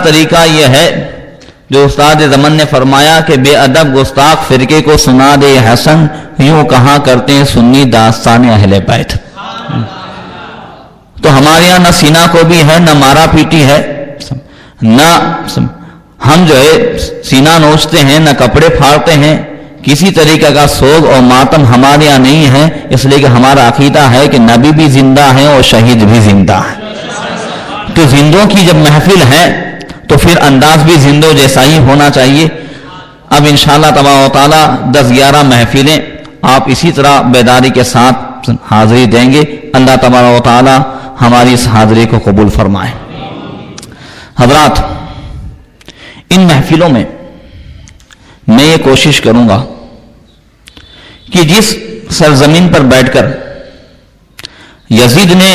طریقہ یہ ہے جو استاد زمن نے فرمایا کہ بے ادب گستاخ فرقے کو سنا دے حسن، یوں کہا کرتے ہیں سنی داستان اہل بیت۔ تو ہمارے یہاں نہ سینہ کو بھی ہے، نہ مارا پیٹی ہے، نہ ہم جو ہے سینہ نوچتے ہیں، نہ کپڑے پھاڑتے ہیں، کسی طریقے کا سوگ اور ماتم ہمارے یہاں نہیں ہے، اس لیے کہ ہمارا عقیدہ ہے کہ نبی بھی زندہ ہیں اور شہید بھی زندہ ہیں۔ تو زندوں کی جب محفل ہے تو پھر انداز بھی زندوں جیسا ہی ہونا چاہیے۔ اب انشاءاللہ تبارک و تعالی 10-11 محفلیں آپ اسی طرح بیداری کے ساتھ حاضری دیں گے۔ اللہ تبارک و تعالی ہماری اس حاضری کو قبول فرمائے۔ حضرات، ان محفلوں میں میں یہ کوشش کروں گا کہ جس سرزمین پر بیٹھ کر یزید نے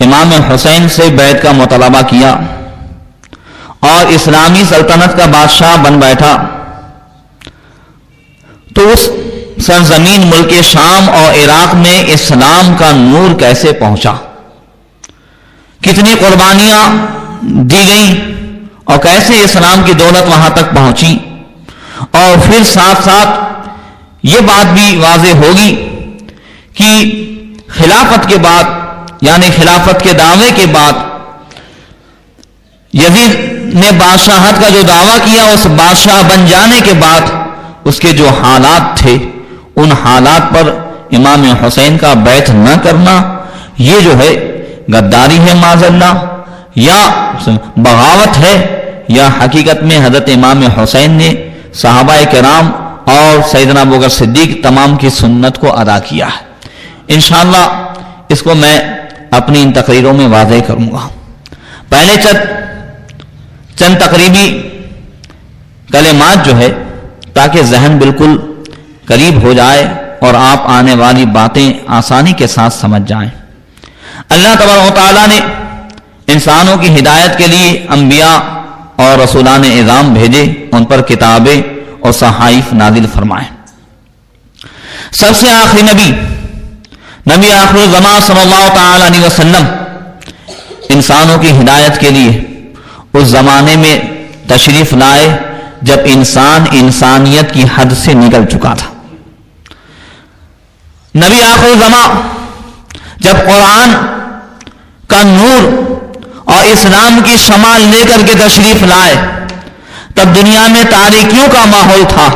امام حسین سے بیعت کا مطالبہ کیا اور اسلامی سلطنت کا بادشاہ بن بیٹھا، تو اس سرزمین ملک شام اور عراق میں اسلام کا نور کیسے پہنچا، کتنی قربانیاں دی گئیں اور کیسے اسلام کی دولت وہاں تک پہنچی، اور پھر ساتھ ساتھ یہ بات بھی واضح ہوگی کہ خلافت کے بعد، یعنی خلافت کے دعوے کے بعد، یزید نے بادشاہت کا جو دعویٰ کیا، اس بادشاہ بن جانے کے بعد اس کے جو حالات تھے، ان حالات پر امام حسین کا بیعت نہ کرنا، یہ جو ہے غداری ہے معاذ اللہ، یا بغاوت ہے، یا حقیقت میں حضرت امام حسین نے صحابہ کرام اور سیدنا ابوبکر صدیق تمام کی سنت کو ادا کیا ہے۔ انشاءاللہ اس کو میں اپنی ان تقریروں میں واضح کروں گا۔ پہلے چند تقریبی کلمات جو ہے، تاکہ ذہن بالکل قریب ہو جائے اور آپ آنے والی باتیں آسانی کے ساتھ سمجھ جائیں۔ اللہ تبارک و تعالیٰ نے انسانوں کی ہدایت کے لیے انبیاء اور رسولان اعظام بھیجے، ان پر کتابیں اور صحائف نازل فرمائے۔ سب سے آخری نبی آخر الزمان صلی اللہ تعالی علیہ وسلم انسانوں کی ہدایت کے لیے اس زمانے میں تشریف لائے جب انسان انسانیت کی حد سے نکل چکا تھا۔ نبی آخر الزمان جب قرآن کا نور اور اسلام کی شمع لے کر کے تشریف لائے، تب دنیا میں تاریکیوں کا ماحول تھا،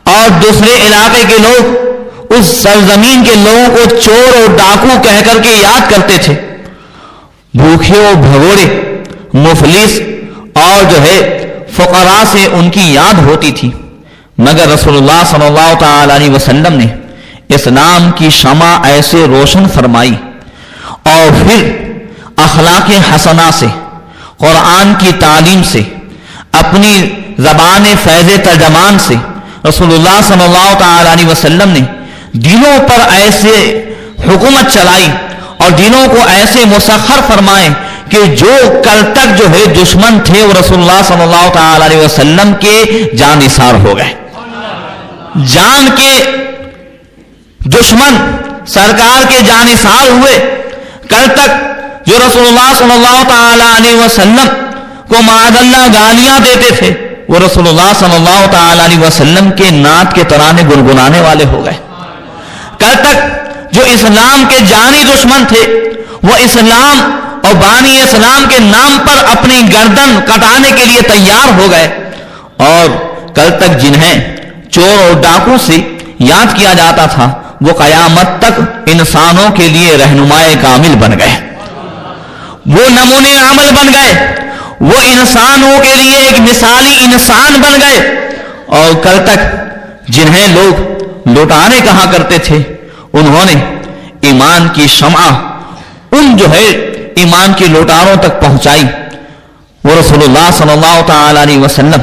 اور دوسرے علاقے کے لوگ اس سرزمین کے لوگوں کو چور اور ڈاکو کہہ کر کے یاد کرتے تھے، بھوکے اور بھگوڑے، مفلس اور جو ہے فقراء سے ان کی یاد ہوتی تھی۔ مگر رسول اللہ صلی اللہ تعالی علیہ وسلم نے اسلام کی شمع ایسے روشن فرمائی، اور پھر اخلاق حسنہ سے، قرآن کی تعلیم سے، اپنی زبان فیض ترجمان سے رسول اللہ صلی اللہ تعالی علیہ وسلم نے دلوں پر ایسے حکومت چلائی اور دلوں کو ایسے مسخر فرمائے کہ جو کل تک جو ہے دشمن تھے وہ رسول اللہ صلی اللہ تعالی علیہ وسلم کے جانثار ہو گئے۔ جان کے دشمن سرکار کے جانثار ہوئے۔ کل تک جو رسول اللہ صلی اللہ تعالی علیہ وسلم کو معاذ اللہ گالیاں دیتے تھے، وہ رسول اللہ صلی اللہ تعالی علیہ وسلم کے نعت کے ترانے گنگنانے والے ہو گئے۔ کل تک جو اسلام کے جانی دشمن تھے، وہ اسلام اور بانی اسلام کے نام پر اپنی گردن کٹانے کے لیے تیار ہو گئے، اور کل تک جنہیں چور اور ڈاکو سے یاد کیا جاتا تھا، وہ قیامت تک انسانوں کے لیے رہنمائے کامل بن گئے، وہ نمونے عمل بن گئے، وہ انسانوں کے لیے ایک مثالی انسان بن گئے۔ اور کل تک جنہیں لوگ لوٹانے کہا کرتے تھے، انہوں نے ایمان کی شمع ان جو ہے ایمان کی لوٹاروں تک پہنچائی۔ وہ رسول اللہ صلی اللہ تعالی علیہ وسلم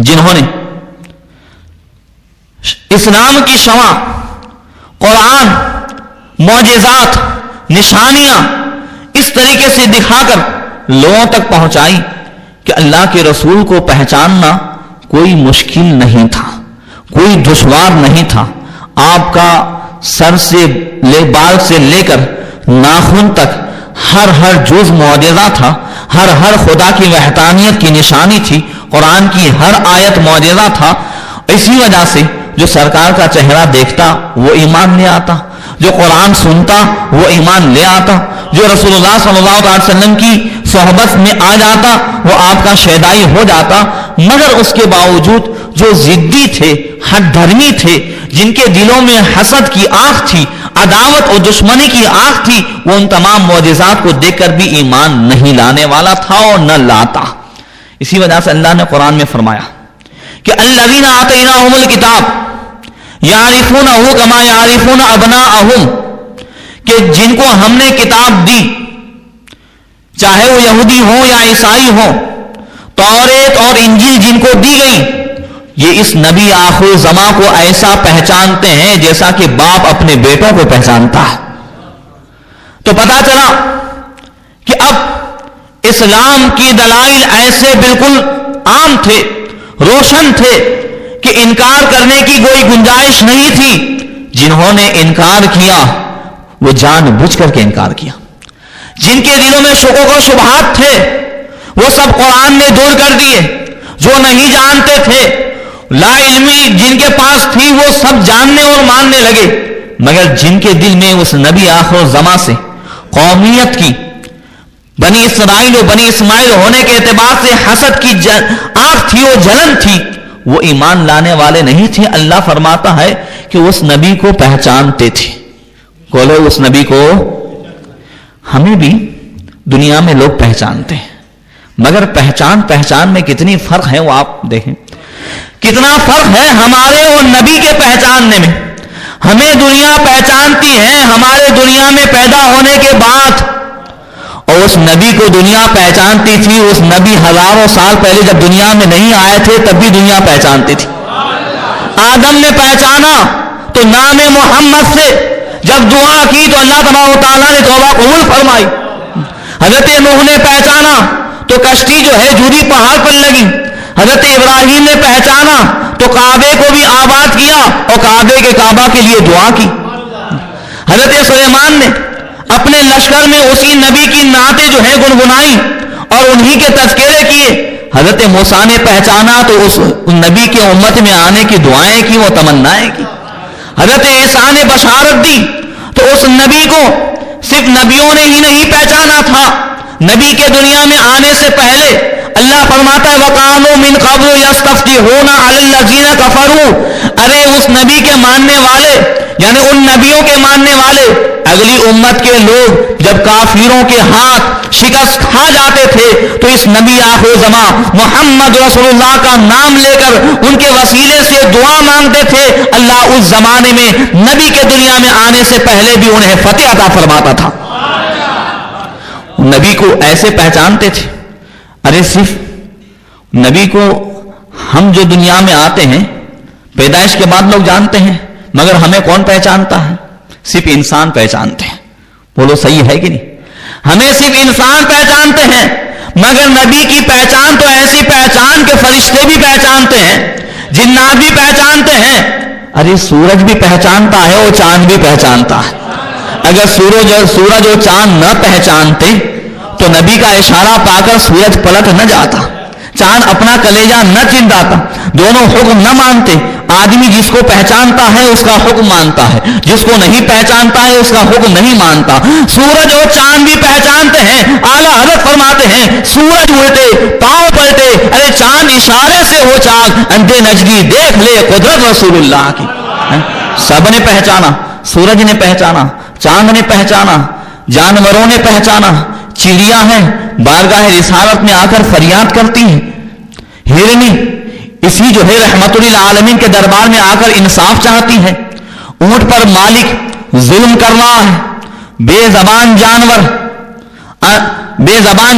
جنہوں نے اسلام کی شمع، قرآن، معجزات، نشانیاں اس طریقے سے دکھا کر لوگوں تک پہنچائی کہ اللہ کے رسول کو پہچاننا کوئی مشکل نہیں تھا، کوئی دشوار نہیں تھا۔ آپ کا سر سے بال سے لے کر ناخن تک ہر جز معجزہ تھا، ہر خدا کی وحدانیت کی نشانی تھی، قرآن کی ہر آیت معجزہ تھا. اسی وجہ سے جو سرکار کا چہرہ دیکھتا وہ ایمان لے آتا، جو قرآن سنتا وہ ایمان لے آتا، جو رسول اللہ صلی اللہ علیہ وسلم کی صحبت میں آ جاتا وہ آپ کا شیدائی ہو جاتا. مگر اس کے باوجود جو ضدی تھے، حد دھرمی تھے، جن کے دلوں میں حسد کی آگ تھی، عداوت اور دشمنی کی آگ تھی، وہ ان تمام معجزات کو دیکھ کر بھی ایمان نہیں لانے والا تھا اور نہ لاتا. اسی وجہ سے اللہ نے قرآن میں فرمایا کہ الذین آتیناہم الکتاب یعرفونہ کما یعرفون ابناءہم، کہ جن کو ہم نے کتاب دی، چاہے وہ یہودی ہوں یا عیسائی ہوں، توریت اور انجیل جن کو دی گئی، یہ اس نبی آخر زمان کو ایسا پہچانتے ہیں جیسا کہ باپ اپنے بیٹوں کو پہچانتا ہے. تو پتا چلا کہ اب اسلام کی دلائل ایسے بالکل عام تھے، روشن تھے کہ انکار کرنے کی کوئی گنجائش نہیں تھی. جنہوں نے انکار کیا وہ جان بوجھ کر کے انکار کیا. جن کے دلوں میں شکوک و شبہات تھے وہ سب قرآن نے دور کر دیے. جو نہیں جانتے تھے، لا علمی جن کے پاس تھی، وہ سب جاننے اور ماننے لگے. مگر جن کے دل میں اس نبی آخر زمان سے قومیت کی، بنی اسرائیل و بنی اسماعیل ہونے کے اعتبار سے حسد کی آگ تھی اور جلن تھی، وہ ایمان لانے والے نہیں تھے. اللہ فرماتا ہے کہ اس نبی کو پہچانتے تھے. بولو اس نبی کو. ہمیں بھی دنیا میں لوگ پہچانتے ہیں، مگر پہچان میں کتنی فرق ہے وہ آپ دیکھیں. کتنا فرق ہے ہمارے اور نبی کے پہچاننے میں. ہمیں دنیا پہچانتی ہے ہمارے دنیا میں پیدا ہونے کے بعد، اور اس نبی کو دنیا پہچانتی تھی. اس نبی ہزاروں سال پہلے جب دنیا میں نہیں آئے تھے تب بھی دنیا پہچانتی تھی. آدم نے پہچانا تو نام محمد سے جب دعا کی تو اللہ تبارک و تعالیٰ نے توبہ قبول فرمائی. حضرت نوح نے پہچانا تو کشتی جو ہے جودی پہاڑ پر لگی. حضرت ابراہیم نے پہچانا تو کعبے کو بھی آباد کیا اور کعبے کے کعبہ کے لیے دعا کی. حضرت سلیمان نے اپنے لشکر میں اسی نبی کی نعتیں جو ہے گنگنائی اور انہی کے تذکرے کیے. حضرت موسیٰ نے پہچانا تو اس نبی کے امت میں آنے کی دعائیں کی، وہ تمنائیں کی. حضرت عیسیٰ نے بشارت دی تو اس نبی کو صرف نبیوں نے ہی نہیں پہچانا تھا. نبی کے دنیا میں آنے سے پہلے اللہ فرماتا ہے وَقَالُوا مِن قَبْلُ يَسْتَفْتِحُونَ عَلَى الَّذِينَ كَفَرُوا. ارے اس نبی کے ماننے والے، یعنی ان نبیوں کے ماننے والے، اگلی امت کے لوگ جب کافروں کے ہاتھ شکست کھا جاتے تھے تو اس نبی آخر زمان محمد رسول اللہ کا نام لے کر ان کے وسیلے سے دعا مانگتے تھے. اللہ اس زمانے میں نبی کے دنیا میں آنے سے پہلے بھی انہیں فتح عطا فرماتا تھا. نبی کو ایسے پہچانتے تھے. ارے صرف نبی کو ہم جو دنیا میں آتے ہیں پیدائش کے بعد لوگ جانتے ہیں، مگر ہمیں کون پہچانتا ہے؟ صرف انسان پہچانتے ہیں. بولو صحیح ہے کہ نہیں؟ ہمیں صرف انسان پہچانتے ہیں، مگر نبی کی پہچان تو ایسی پہچان کہ فرشتے بھی پہچانتے ہیں، جنات بھی پہچانتے ہیں. ارے سورج بھی پہچانتا ہے اور چاند بھی پہچانتا ہے. اگر سورج اور چاند نہ پہچانتے تو نبی کا اشارہ پا کر سورج پلٹ نہ جاتا، چاند اپنا کلیجہ نہ چنداتا، دونوں حکم نہ مانتے. آدمی جس کو پہچانتا ہے اس کا حکم مانتا ہے، جس کو نہیں پہچانتا ہے اس کا حکم نہیں مانتا. سورج اور چاند بھی پہچانتے ہیں. اعلیٰ حضرت فرماتے ہیں سورج الٹے پاؤں پلٹے، ارے چاند اشارے سے ہو چاک، اندھے نجدی دیکھ لے قدرت رسول اللہ کی. سب نے پہچانا، سورج نے پہچانا، چاند نے پہچانا، جانوروں نے پہچانا. چڑیا ہیں بارگاہ رسالت میں آ کر فریاد کرتی ہیں. ہرنی اسی جو ہے رحمت للعالمین کے دربار میں آ کر انصاف چاہتی ہے. اونٹ پر مالک ظلم کر رہا ہے. بے زبان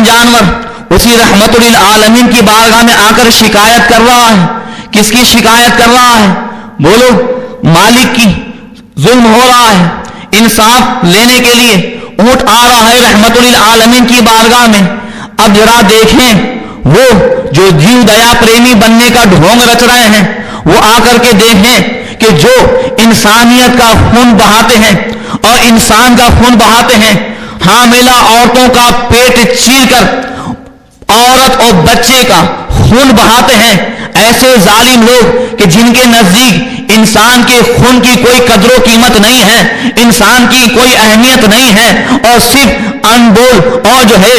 جانور اسی رحمت للعالمین کی بارگاہ میں آ کر شکایت کر رہا ہے. کس کی شکایت کر رہا ہے؟ بولو مالک کی. ظلم ہو رہا ہے، انصاف لینے کے لیے اونٹ آ رہا ہے رحمت للعالمین کی بارگاہ میں. اب ذرا دیکھیں وہ جو جیو دیا پریمی بننے کا ڈھونگ رچ رہے ہیں، وہ آ کر کے دیکھیں کہ جو انسانیت کا خون بہاتے ہیں اور انسان کا خون بہاتے ہیں، حاملہ عورتوں کا پیٹ چیر کر عورت اور بچے کا خون بہاتے ہیں. ایسے ظالم لوگ کہ جن کے نزدیک انسان کے خون کی کوئی قدر و قیمت نہیں ہے، انسان کی کوئی اہمیت نہیں ہے، اور صرف انبول اور جو ہے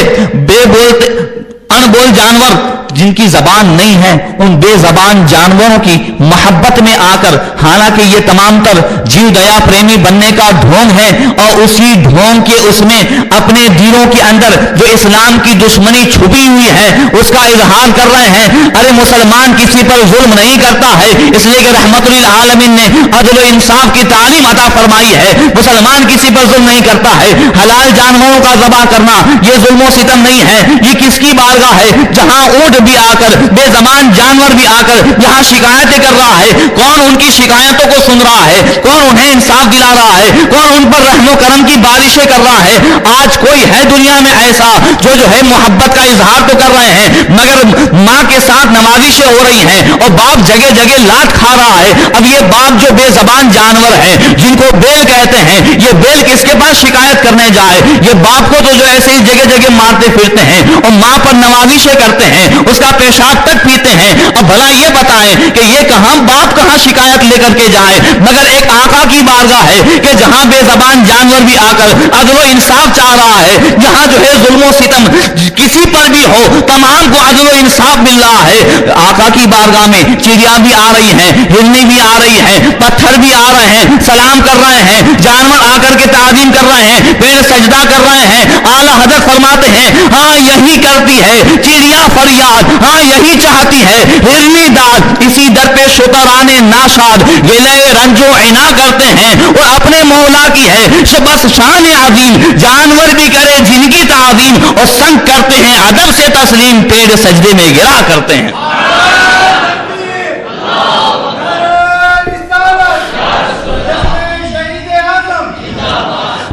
انبول جانور جن کی زبان نہیں ہے، ان بے زبان جانوروں کی محبت میں آ کر، حالانکہ یہ تمام تر جیو دیا پریمی بننے کا ڈھونگ ہے، اور اسی ڈھونگ کے اس میں اپنے دلوں کے اندر جو اسلام کی دشمنی چھپی ہوئی ہے اس کا اظہار کر رہے ہیں. ارے مسلمان کسی پر ظلم نہیں کرتا ہے، اس لیے کہ رحمت للعالمین نے عدل و انصاف کی تعلیم عطا فرمائی ہے. مسلمان کسی پر ظلم نہیں کرتا ہے. حلال جانوروں کا ذبح کرنا یہ ظلم و ستم نہیں ہے. یہ کس کی بارگاہ ہے جہاں اونٹ بھی آ کر، بے زبان جانور بھی آ کر یہاں شکایتیں کر رہا ہے. کون ان کی شکایتوں کو سن رہا ہے؟ کون انہیں انصاف دلا رہا ہے؟ کون ان پر رحم و کرم کی بارشیں کر رہا ہے؟ آج کوئی ہے دنیا میں ایسا جو ہے محبت کا اظہار تو کر رہے ہیں، مگر ماں کے ساتھ نوازشیں ہو رہی ہیں اور باپ جگہ جگہ لات کھا رہا ہے. اب یہ باپ جو بے زبان جانور ہیں جن کو بیل کہتے ہیں، یہ بیل کس کے پاس شکایت کرنے جائے؟ یہ باپ کو تو جو ایسے ہی جگہ جگہ مارتے پھرتے ہیں اور ماں پر نوازشیں کرتے ہیں، اس کا پیشاب تک پیتے ہیں. اب بھلا یہ بتائیں کہ یہ کہاں باپ کہاں شکایت لے کر کے جائے؟ مگر ایک آقا کی بارگاہ ہے کہ جہاں بے زبان جانور بھی آ کر عدل و انصاف چاہ رہا ہے، جہاں جو ہے ظلم و ستم کسی پر بھی ہو تمام کو عدل و انصاف مل رہا ہے. آقا کی بارگاہ میں چڑیا بھی آ رہی ہیں، ہرنی بھی آ رہی ہیں، پتھر بھی آ رہے ہیں، سلام کر رہے ہیں، جانور آ کر کے تعظیم کر رہے ہیں، پیر سجدہ کر رہے ہیں. اعلیٰ حضرت فرماتے ہیں ہاں یہی کرتی ہے چڑیا فریاد، ہاں یہی چاہتی ہے ہرنی داد، اسی در پہ شکرانے ناشاد گلے رنج و عنا کرتے ہیں اور اپنے مولا کی ہے بس شان عظیم. جانور بھی کرے جن کی تعظیم اور سنگ کرتے ہیں ادب سے تسلیم، پیڑ سجدے میں گرا کرتے ہیں.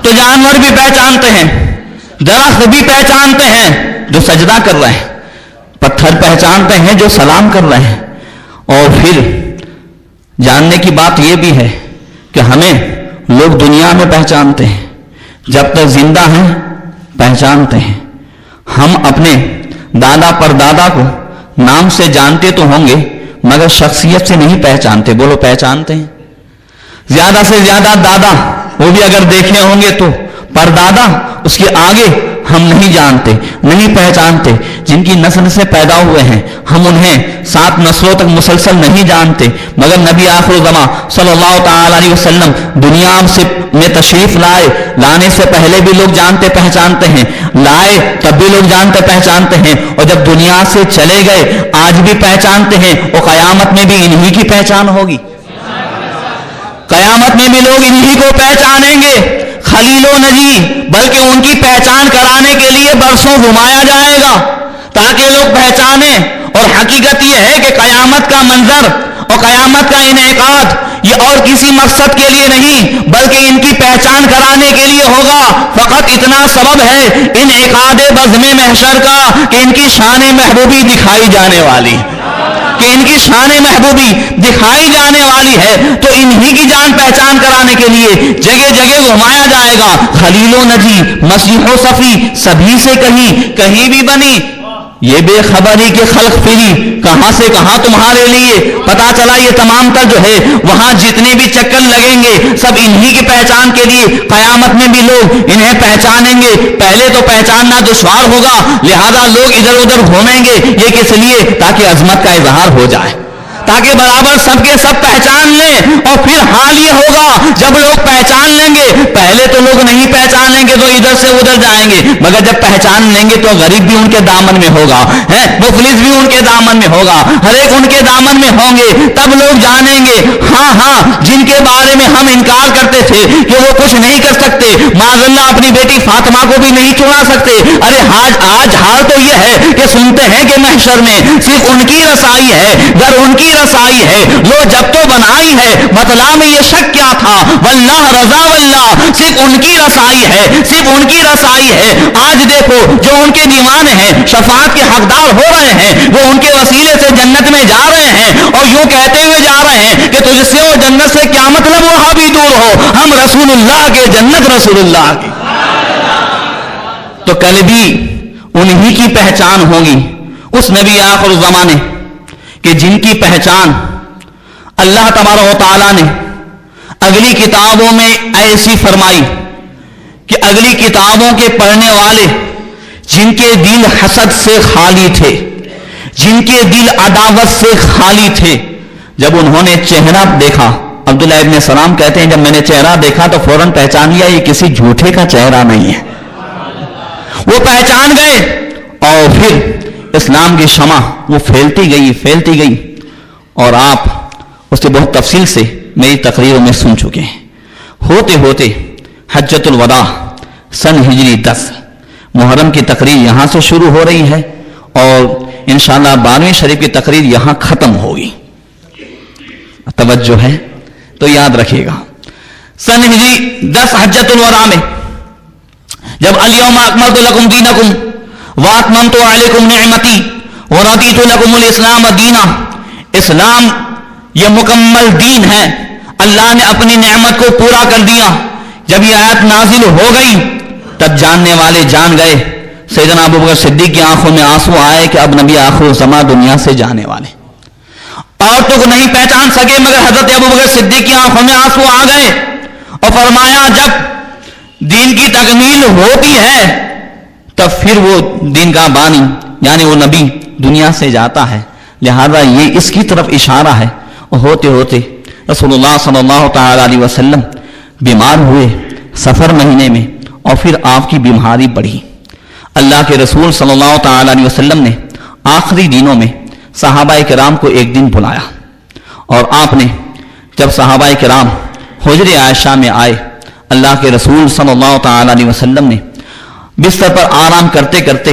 تو جانور بھی پہچانتے ہیں، درخت بھی پہچانتے ہیں جو سجدہ کر رہے ہیں، پتھر پہچانتے ہیں جو سلام کر رہے ہیں. اور پھر جاننے کی بات یہ بھی ہے کہ ہمیں لوگ دنیا میں پہچانتے ہیں، جب تک زندہ ہیں پہچانتے ہیں. ہم اپنے دادا پر دادا کو نام سے جانتے تو ہوں گے مگر شخصیت سے نہیں پہچانتے. بولو پہچانتے ہیں؟ زیادہ سے زیادہ دادا وہ بھی اگر دیکھے ہوں گے تو پر دادا اس کے آگے ہم نہیں جانتے، نہیں پہچانتے. جن کی نسل سے پیدا ہوئے ہیں ہم انہیں 7 نسلوں تک مسلسل نہیں جانتے، مگر نبی آخر الزماں صلی اللہ تعالی علیہ وسلم دنیا میں تشریف لانے سے پہلے بھی لوگ جانتے پہچانتے ہیں، لائے تب بھی لوگ جانتے پہچانتے ہیں، اور جب دنیا سے چلے گئے آج بھی پہچانتے ہیں. اور قیامت میں بھی انہی کی پہچان ہوگی، قیامت میں بھی لوگ انہی کو پہچانیں گے. خلیل و نجی بلکہ ان کی پہچان کرانے کے لیے برسوں گھمایا جائے گا تاکہ لوگ پہچانیں. اور حقیقت یہ ہے کہ قیامت کا منظر اور قیامت کا انعقاد یہ اور کسی مقصد کے لیے نہیں بلکہ ان کی پہچان کرانے کے لیے ہوگا. فقط اتنا سبب ہے انعقاد بزم محشر کا کہ ان کی شان محبوبی دکھائی جانے والی ہے، تو انہی کی جان پہچان کرانے کے لیے جگہ جگہ گھمایا جائے گا. خلیل و نجی مسیح و صفی سبھی سے کہیں بھی بنی یہ بے خبری کے خلق پھری کہاں سے کہاں تمہارے لیے. پتا چلا یہ تمام تر جو ہے وہاں جتنے بھی چکر لگیں گے سب انہی کی پہچان کے لیے. قیامت میں بھی لوگ انہیں پہچانیں گے. پہلے تو پہچاننا دشوار ہوگا، لہذا لوگ ادھر ادھر گھومیں گے. یہ کس لیے؟ تاکہ عظمت کا اظہار ہو جائے، تاکہ برابر سب کے سب پہچان لیں. اور پھر حال یہ ہوگا جب لوگ پہچان لیں گے، پہلے تو لوگ نہیں پہچان لیں گے تو ادھر سے ادھر جائیں گے، مگر جب پہچان لیں گے تو غریب بھی ان کے دامن میں ہوگا، مفلس بھی ان کے دامن میں ہوگا، ہر ایک ان کے دامن میں ہوں گے. تب لوگ جانیں گے ہاں جن کے بارے میں ہم انکار کرتے تھے کہ وہ کچھ نہیں کر سکتے، معاذ اللہ اپنی بیٹی فاطمہ کو بھی نہیں چھڑا سکتے. ارے آج حال تو یہ ہے کہ سنتے ہیں کہ محشر میں صرف ان کی رسائی ہے، گر ان کی رسائی ہے. لو جب تو بنائی ہے مطلع میں یہ شک کیا تھا، واللہ رضا واللہ صرف ان کی رسائی ہے، صرف ان کی رسائی ہے. آج دیکھو جو ان کے دیوانے ہیں شفاعت کے حقدار ہو رہے ہیں، وہ ان کے وسیلے سے جنت میں جا رہے ہیں اور یوں کہتے ہوئے جا رہے ہیں کہ تجھ سے اور جنت سے کیا مطلب، وہاں بھی دور ہو، ہم رسول اللہ کے جنت رسول اللہ کی. تو کل بھی انہی کی پہچان ہوگی، اس نبی آخر الزمانے کہ جن کی پہچان اللہ تبارک و تعالیٰ نے اگلی کتابوں میں ایسی فرمائی کہ اگلی کتابوں کے پڑھنے والے جن کے دل حسد سے خالی تھے، جن کے دل عداوت سے خالی تھے، جب انہوں نے چہرہ دیکھا، عبداللہ ابن سلام کہتے ہیں جب میں نے چہرہ دیکھا تو فوراً پہچان لیا یہ کسی جھوٹے کا چہرہ نہیں ہے، وہ پہچان گئے، اور پھر اسلام کی شمع وہ پھیلتی گئی، اور آپ اس سے بہت تفصیل سے میری تقریروں میں سن چکے ہیں۔ ہوتے ہوتے حجۃ الوداع سن ہجری 10 محرم کی تقریر یہاں سے شروع ہو رہی ہے، اور انشاءاللہ 12ویں شریف کی تقریر یہاں ختم ہوگی، توجہ ہے تو یاد رکھیے گا۔ سن ہجری 10 حجۃ الوداع میں جب الیوم اکملت لکم دینکم واتممت علیکم نعمتی ورضیت لکم الاسلام دینا، اسلام یہ مکمل دین ہے، اللہ نے اپنی نعمت کو پورا کر دیا۔ جب یہ آیت نازل ہو گئی تب جاننے والے جان گئے، سیدنا ابوبکر صدیق کی آنکھوں میں آنسو آئے کہ اب نبی آخر الزمان دنیا سے جانے والے، اور تو نہیں پہچان سکے مگر حضرت ابوبکر صدیق کی آنکھوں میں آنسو آ گئے، اور فرمایا جب دین کی تکمیل ہوتی ہے تب پھر وہ دین کا بانی یعنی وہ نبی دنیا سے جاتا ہے، لہذا یہ اس کی طرف اشارہ ہے۔ اور ہوتے ہوتے رسول اللہ صلی اللہ تعالی علیہ وسلم بیمار ہوئے سفر مہینے میں، اور پھر آپ کی بیماری بڑھی۔ اللہ کے رسول صلی اللہ تعالی علیہ وسلم نے آخری دنوں میں صحابہ کرام کو ایک دن بلایا، اور آپ نے جب صحابہ کرام حجر عائشہ میں آئے، اللہ کے رسول صلی اللہ تعالی علیہ وسلم نے بستر پر آرام کرتے کرتے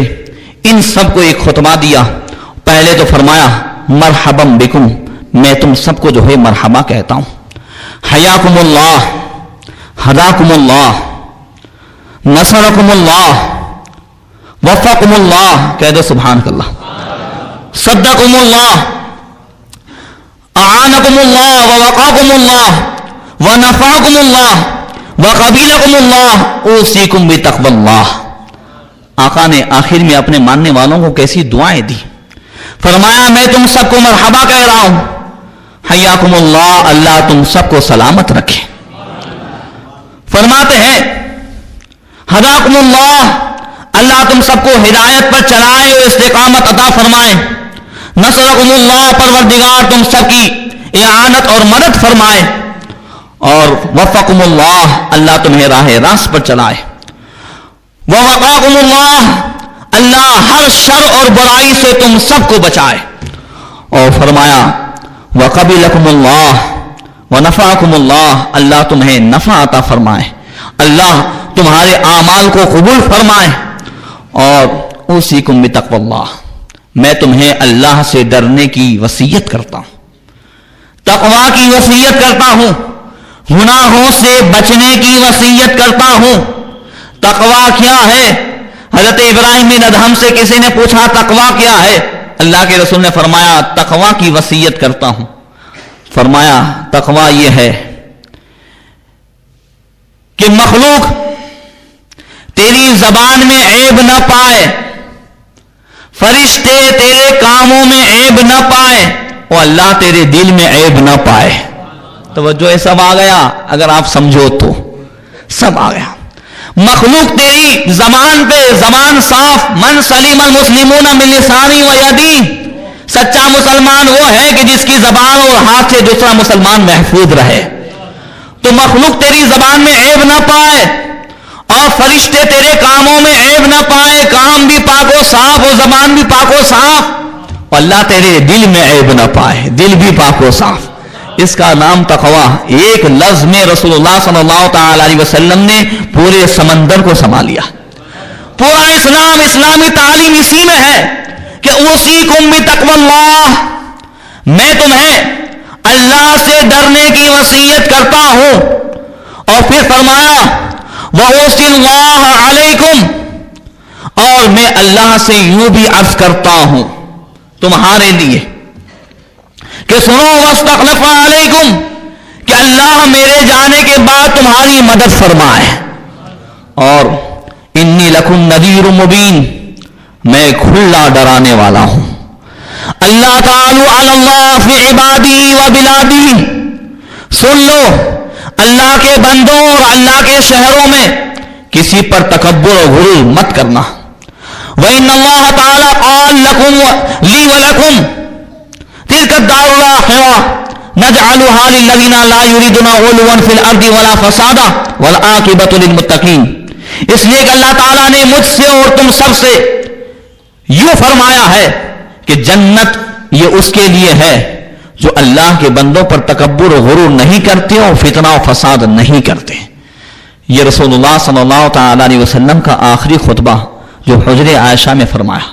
ان سب کو ایک خطبہ دیا۔ پہلے تو فرمایا مرحبا بکم، میں تم سب کو جو ہے مرحبا کہتا ہوں، حیاکم اللہ، ہداکم اللہ، نصرکم اللہ، وفقکم اللہ، کہہ دو سبحان اللہ، صدقکم اللہ، اعانکم اللہ، ووقاکم اللہ، ونفعکم اللہ، وقبیلکم اللہ، اوصیکم بتقوی اللہ۔ آقا نے آخر میں اپنے ماننے والوں کو کیسی دعائیں دی، فرمایا میں تم سب کو مرحبا کہہ رہا ہوں، حیاکم اللہ، اللہ تم سب کو سلامت رکھے۔ فرماتے ہیں ہداکم اللہ، اللہ تم سب کو ہدایت پر چلائے اور استقامت عطا فرمائے۔ نصرکم اللہ، پروردگار تم سب کی اعانت اور مدد فرمائے۔ اور وفقکم اللہ، اللہ تمہیں راہ راست پر چلائے۔ ووقاکم اللہ، اللہ ہر شر اور برائی سے تم سب کو بچائے۔ اور فرمایا وقبلکم اللہ ونفعکم اللہ، اللہ تمہیں نفع عطا فرمائے، اللہ تمہارے اعمال کو قبول فرمائے۔ اور اوصیکم بتقوی اللہ، میں تمہیں اللہ سے ڈرنے کی وصیت کرتا ہوں، تقوی کی وصیت کرتا ہوں، گناہوں سے بچنے کی وصیت کرتا ہوں۔ تقوی کیا ہے؟ حضرت ابراہیم بن ادہم سے کسی نے پوچھا تقوی کیا ہے؟ اللہ کے رسول نے فرمایا تقوی کی وصیت کرتا ہوں۔ فرمایا تقوی یہ ہے کہ مخلوق تیری زبان میں عیب نہ پائے، فرشتے تیرے کاموں میں عیب نہ پائے، اور اللہ تیرے دل میں عیب نہ پائے۔ توجہ، سب آ گیا، اگر آپ سمجھو تو سب آ گیا۔ مخلوق تیری زبان پہ، زبان صاف، من سلیم المسلمون من لسانی و یدی، سچا مسلمان وہ ہے کہ جس کی زبان اور ہاتھ سے دوسرا مسلمان محفوظ رہے۔ تو مخلوق تیری زبان میں عیب نہ پائے، اور فرشتے تیرے کاموں میں عیب نہ پائے، کام بھی پاک و صاف اور زبان بھی پاک و صاف، اور اللہ تیرے دل میں عیب نہ پائے، دل بھی پاک و صاف۔ اس کا نام تقوی۔ ایک لفظ میں رسول اللہ صلی اللہ تعالی علیہ وسلم نے پورے سمندر کو سنبھال لیا۔ پورا اسلام، اسلامی تعلیم اسی میں ہے کہ اوصیکم بتقوی اللہ، میں تمہیں اللہ سے ڈرنے کی وصیت کرتا ہوں۔ اور پھر فرمایا وَأُوصِي اللَّهَ عَلَيْكُمْ، اور میں اللہ سے یوں بھی عرض کرتا ہوں تمہارے لیے کہ سنو وَاسْتَخْلَفَ عَلَيْكُمْ، کہ اللہ میرے جانے کے بعد تمہاری مدد فرمائے۔ اور انی انی لکم نذیر مبین، میں کھلا ڈرانے والا ہوں۔ اللہ تعالی علی اللہ فی عبادی و بلادی، سن لو اللہ کے بندوں اور اللہ کے شہروں میں کسی پر تکبر و غرور مت کرنا۔ وَإِنَّ اللَّهَ تَعَالَى قَالَ لَكُمْ لِي وَلَكُمْ تِلْكَ الدَّارُ الْآخِرَةُ نَجْعَلُهَا لِلَّذِينَ لَا يُرِيدُونَ عُلُوًّا فِي الْأَرْضِ وَلَا فَسَادًا وَالْعَاقِبَةُ لِلْمُتَّقِينَ، اس لیے کہ اللہ تعالیٰ نے مجھ سے اور تم سب سے یوں فرمایا ہے کہ جنت یہ اس کے لیے ہے جو اللہ کے بندوں پر تکبر و غرور نہیں کرتے اور فتنہ و فساد نہیں کرتے۔ یہ رسول اللہ صلی اللہ تعالی علیہ وسلم کا آخری خطبہ جو حجر عائشہ میں فرمایا،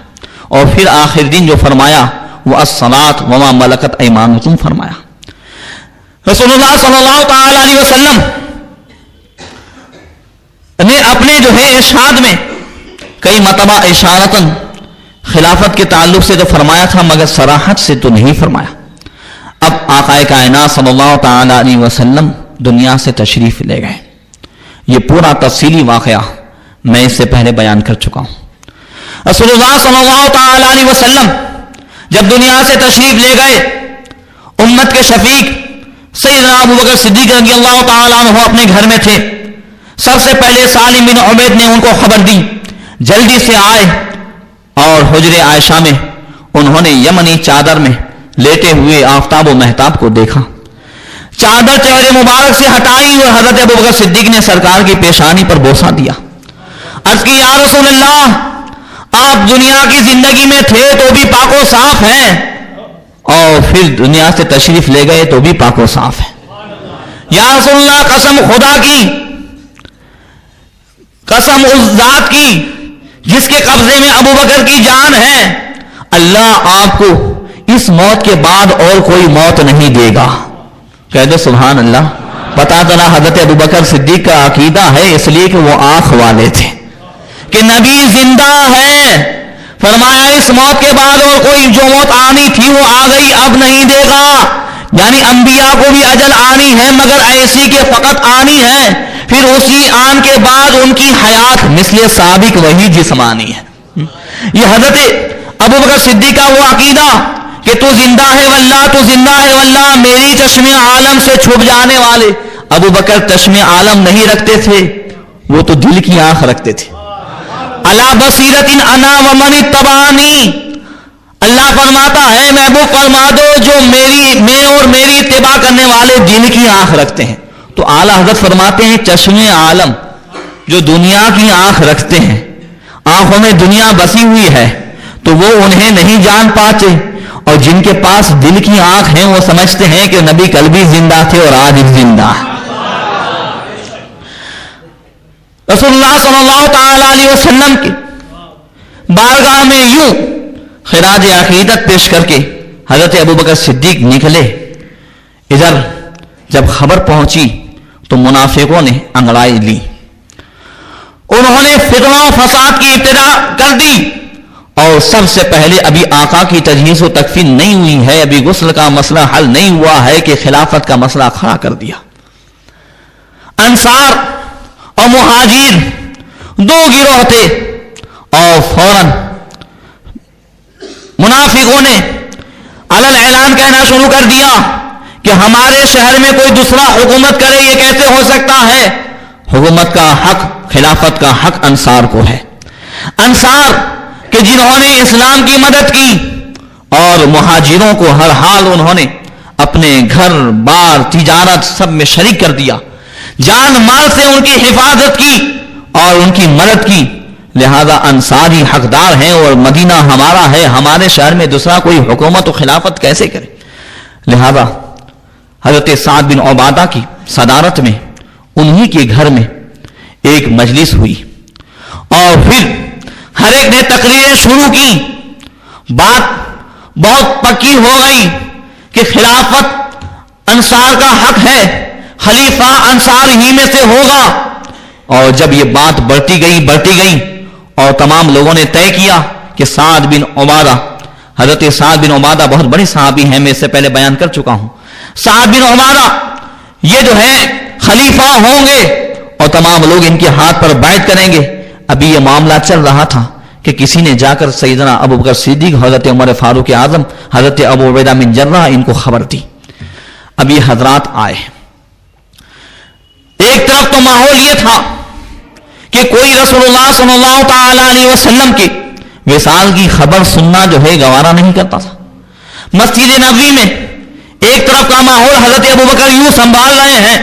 اور پھر آخر دن جو فرمایا وہ الصلاۃ وما ملکت ایمانکم فرمایا۔ رسول اللہ صلی اللہ تعالی علیہ وسلم نے اپنے جو ہے ارشاد میں کئی مرتبہ اشارتاً خلافت کے تعلق سے تو فرمایا تھا، مگر صراحت سے تو نہیں فرمایا۔ اب آقا کائنات صلی اللہ تعالی علیہ وسلم دنیا سے تشریف لے گئے۔ یہ پورا تفصیلی واقعہ میں اس سے پہلے بیان کر چکا ہوں۔ رسول اللہ صلی اللہ تعالی علیہ وسلم جب دنیا سے تشریف لے گئے، امت کے شفیق سیدنا ابوبکر صدیق رضی اللہ تعالی عنہ اپنے گھر میں تھے۔ سب سے پہلے سالم بن عبید نے ان کو خبر دی، جلدی سے آئے اور حجر عائشہ میں انہوں نے یمنی چادر میں لیٹے ہوئے آفتاب و مہتاب کو دیکھا۔ چادر چہرے مبارک سے ہٹائی اور حضرت ابوبکر صدیق نے سرکار کی پیشانی پر بوسہ دیا۔ عرض کی یا رسول اللہ، آپ دنیا کی زندگی میں تھے تو بھی پاک و صاف ہیں، اور پھر دنیا سے تشریف لے گئے تو بھی پاک و صاف ہیں۔ یا رسول اللہ، قسم خدا کی، قسم اس ذات کی جس کے قبضے میں ابوبکر کی جان ہے، اللہ آپ کو اس موت کے بعد اور کوئی موت نہیں دے گا۔ کہہ دو سبحان اللہ۔ پتا چلا حضرت ابوبکر صدیق کا عقیدہ ہے، اس لیے کہ وہ آنکھ والے تھے کہ نبی زندہ ہے۔ فرمایا اس موت کے بعد اور کوئی جو موت آنی تھی وہ آ گئی، اب نہیں دے گا۔ یعنی انبیاء کو بھی اجل آنی ہے، مگر ایسی کہ فقط آنی ہے، پھر اسی آن کے بعد ان کی حیات مثل سابق وہی جسمانی ہے۔ یہ حضرت ابوبکر صدیق کا وہ عقیدہ کہ تو زندہ ہے واللہ، تو زندہ ہے واللہ، میری چشم عالم سے چھپ جانے والے۔ ابوبکر چشم عالم نہیں رکھتے تھے، وہ تو دل کی آنکھ رکھتے تھے۔ علی بصیرت انا ومن اتبعنی، اللہ فرماتا ہے محبوب فرما دو جو میں اور میری اتباع کرنے والے دل کی آنکھ رکھتے ہیں۔ تو اعلیٰ حضرت فرماتے ہیں چشم عالم جو دنیا کی آنکھ رکھتے ہیں، آنکھوں میں دنیا بسی ہوئی ہے تو وہ انہیں نہیں جان پاتے، اور جن کے پاس دل کی آنکھ ہیں وہ سمجھتے ہیں کہ نبی کل بھی زندہ تھے اور آج بھی زندہ ہے۔ رسول اللہ صلی اللہ تعالی علیہ وسلم کی بارگاہ میں یوں خراج عقیدت پیش کر کے حضرت ابوبکر صدیق نکلے۔ ادھر جب خبر پہنچی تو منافقوں نے انگڑائی لی، انہوں نے فتنہ و فساد کی ابتدا کر دی، اور سب سے پہلے ابھی آقا کی تجہیز و تکفین نہیں ہوئی ہے، ابھی غسل کا مسئلہ حل نہیں ہوا ہے کہ خلافت کا مسئلہ کھڑا کر دیا۔ انصار اور مہاجر دو گروہ تھے، اور فوراً منافقوں نے علل اعلان کہنا شروع کر دیا کہ ہمارے شہر میں کوئی دوسرا حکومت کرے، یہ کیسے ہو سکتا ہے؟ حکومت کا حق، خلافت کا حق انصار کو ہے۔ انصار کہ جنہوں نے اسلام کی مدد کی، اور مہاجروں کو ہر حال انہوں نے اپنے گھر بار تجارت سب میں شریک کر دیا، جان مال سے ان کی حفاظت کی اور ان کی مدد کی، لہذا انصاری حقدار ہیں اور مدینہ ہمارا ہے، ہمارے شہر میں دوسرا کوئی حکومت و خلافت کیسے کرے؟ لہذا حضرت سعد بن عبادہ کی صدارت میں انہی کے گھر میں ایک مجلس ہوئی، اور پھر ہر ایک نے تقریریں شروع کی۔ بات بہت پکی ہو گئی کہ خلافت انصار کا حق ہے، خلیفہ انصار ہی میں سے ہوگا۔ اور جب یہ بات بڑھتی گئی اور تمام لوگوں نے طے کیا کہ سعد بن عبادہ، حضرت سعد بن عبادہ بہت بڑے صحابی ہیں، میں اس سے پہلے بیان کر چکا ہوں، سعد بن عبادہ یہ جو ہے خلیفہ ہوں گے اور تمام لوگ ان کے ہاتھ پر بیعت کریں گے۔ ابھی یہ معاملہ چل رہا تھا کہ کسی نے جا کر سیدنا ابو بکر صدیق، حضرت عمر فاروق اعظم، حضرت ابو عبیدہ بن جرہ ان کو خبر دی. اب یہ حضرات آئے. ایک طرف تو ماحول یہ تھا کہ کوئی رسول اللہ صلی اللہ تعالی علیہ وسلم کے وصال کی خبر سننا جو ہے گوارا نہیں کرتا تھا. مسجد نبوی میں ایک طرف کا ماحول حضرت ابو بکر یوں سنبھال رہے ہیں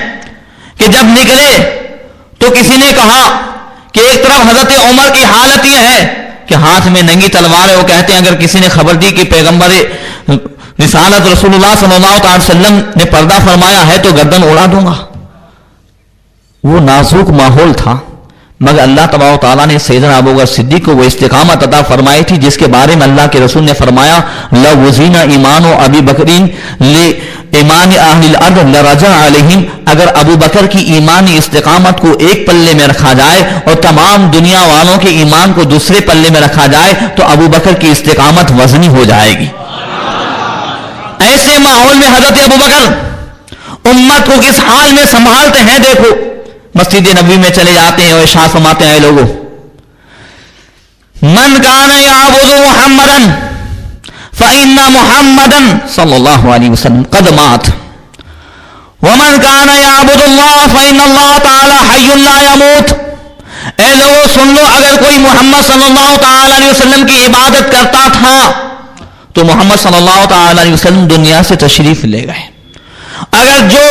کہ جب نکلے تو کسی نے کہا کہ ایک طرف حضرت عمر کی حالت یہ ہے کہ ہاتھ میں ننگی تلوار ہے. وہ کہتے ہیں اگر کسی نے خبر دی کہ پیغمبر رسالت رسول اللہ صلی اللہ علیہ وسلم نے پردہ فرمایا ہے تو گردن اڑا دوں گا. وہ نازک ماحول تھا، مگر اللہ تبارک و تعالیٰ نے سیدنا ابو بکر صدیق کو وہ استقامت عطا فرمائی تھی جس کے بارے میں اللہ کے رسول نے فرمایا لَوْزِنَ ایمان ابی بکرین ایمان اہل الارض لرجع علیہم. اگر ابو بکر کی ایمانی استقامت کو ایک پلے میں رکھا جائے اور تمام دنیا والوں کے ایمان کو دوسرے پلے میں رکھا جائے تو ابو بکر کی استقامت وزنی ہو جائے گی. ایسے ماحول میں حضرت ابو بکر امت کو کس حال میں سنبھالتے ہیں. دیکھو مسجد نبوی میں چلے جاتے ہیں اور ارشاد فرماتے ہیں لوگوں من کان یعبد محمدا فإن محمدا صلی اللہ علیہ وسلم قد مات ومن کان یعبد اللہ فإن اللہ تعالی حی لا يموت. اے لوگوں سن لو، اگر کوئی محمد صلی اللہ تعالی علیہ وسلم کی عبادت کرتا تھا تو محمد صلی اللہ تعالی علیہ وسلم دنیا سے تشریف لے گئے. اگر جو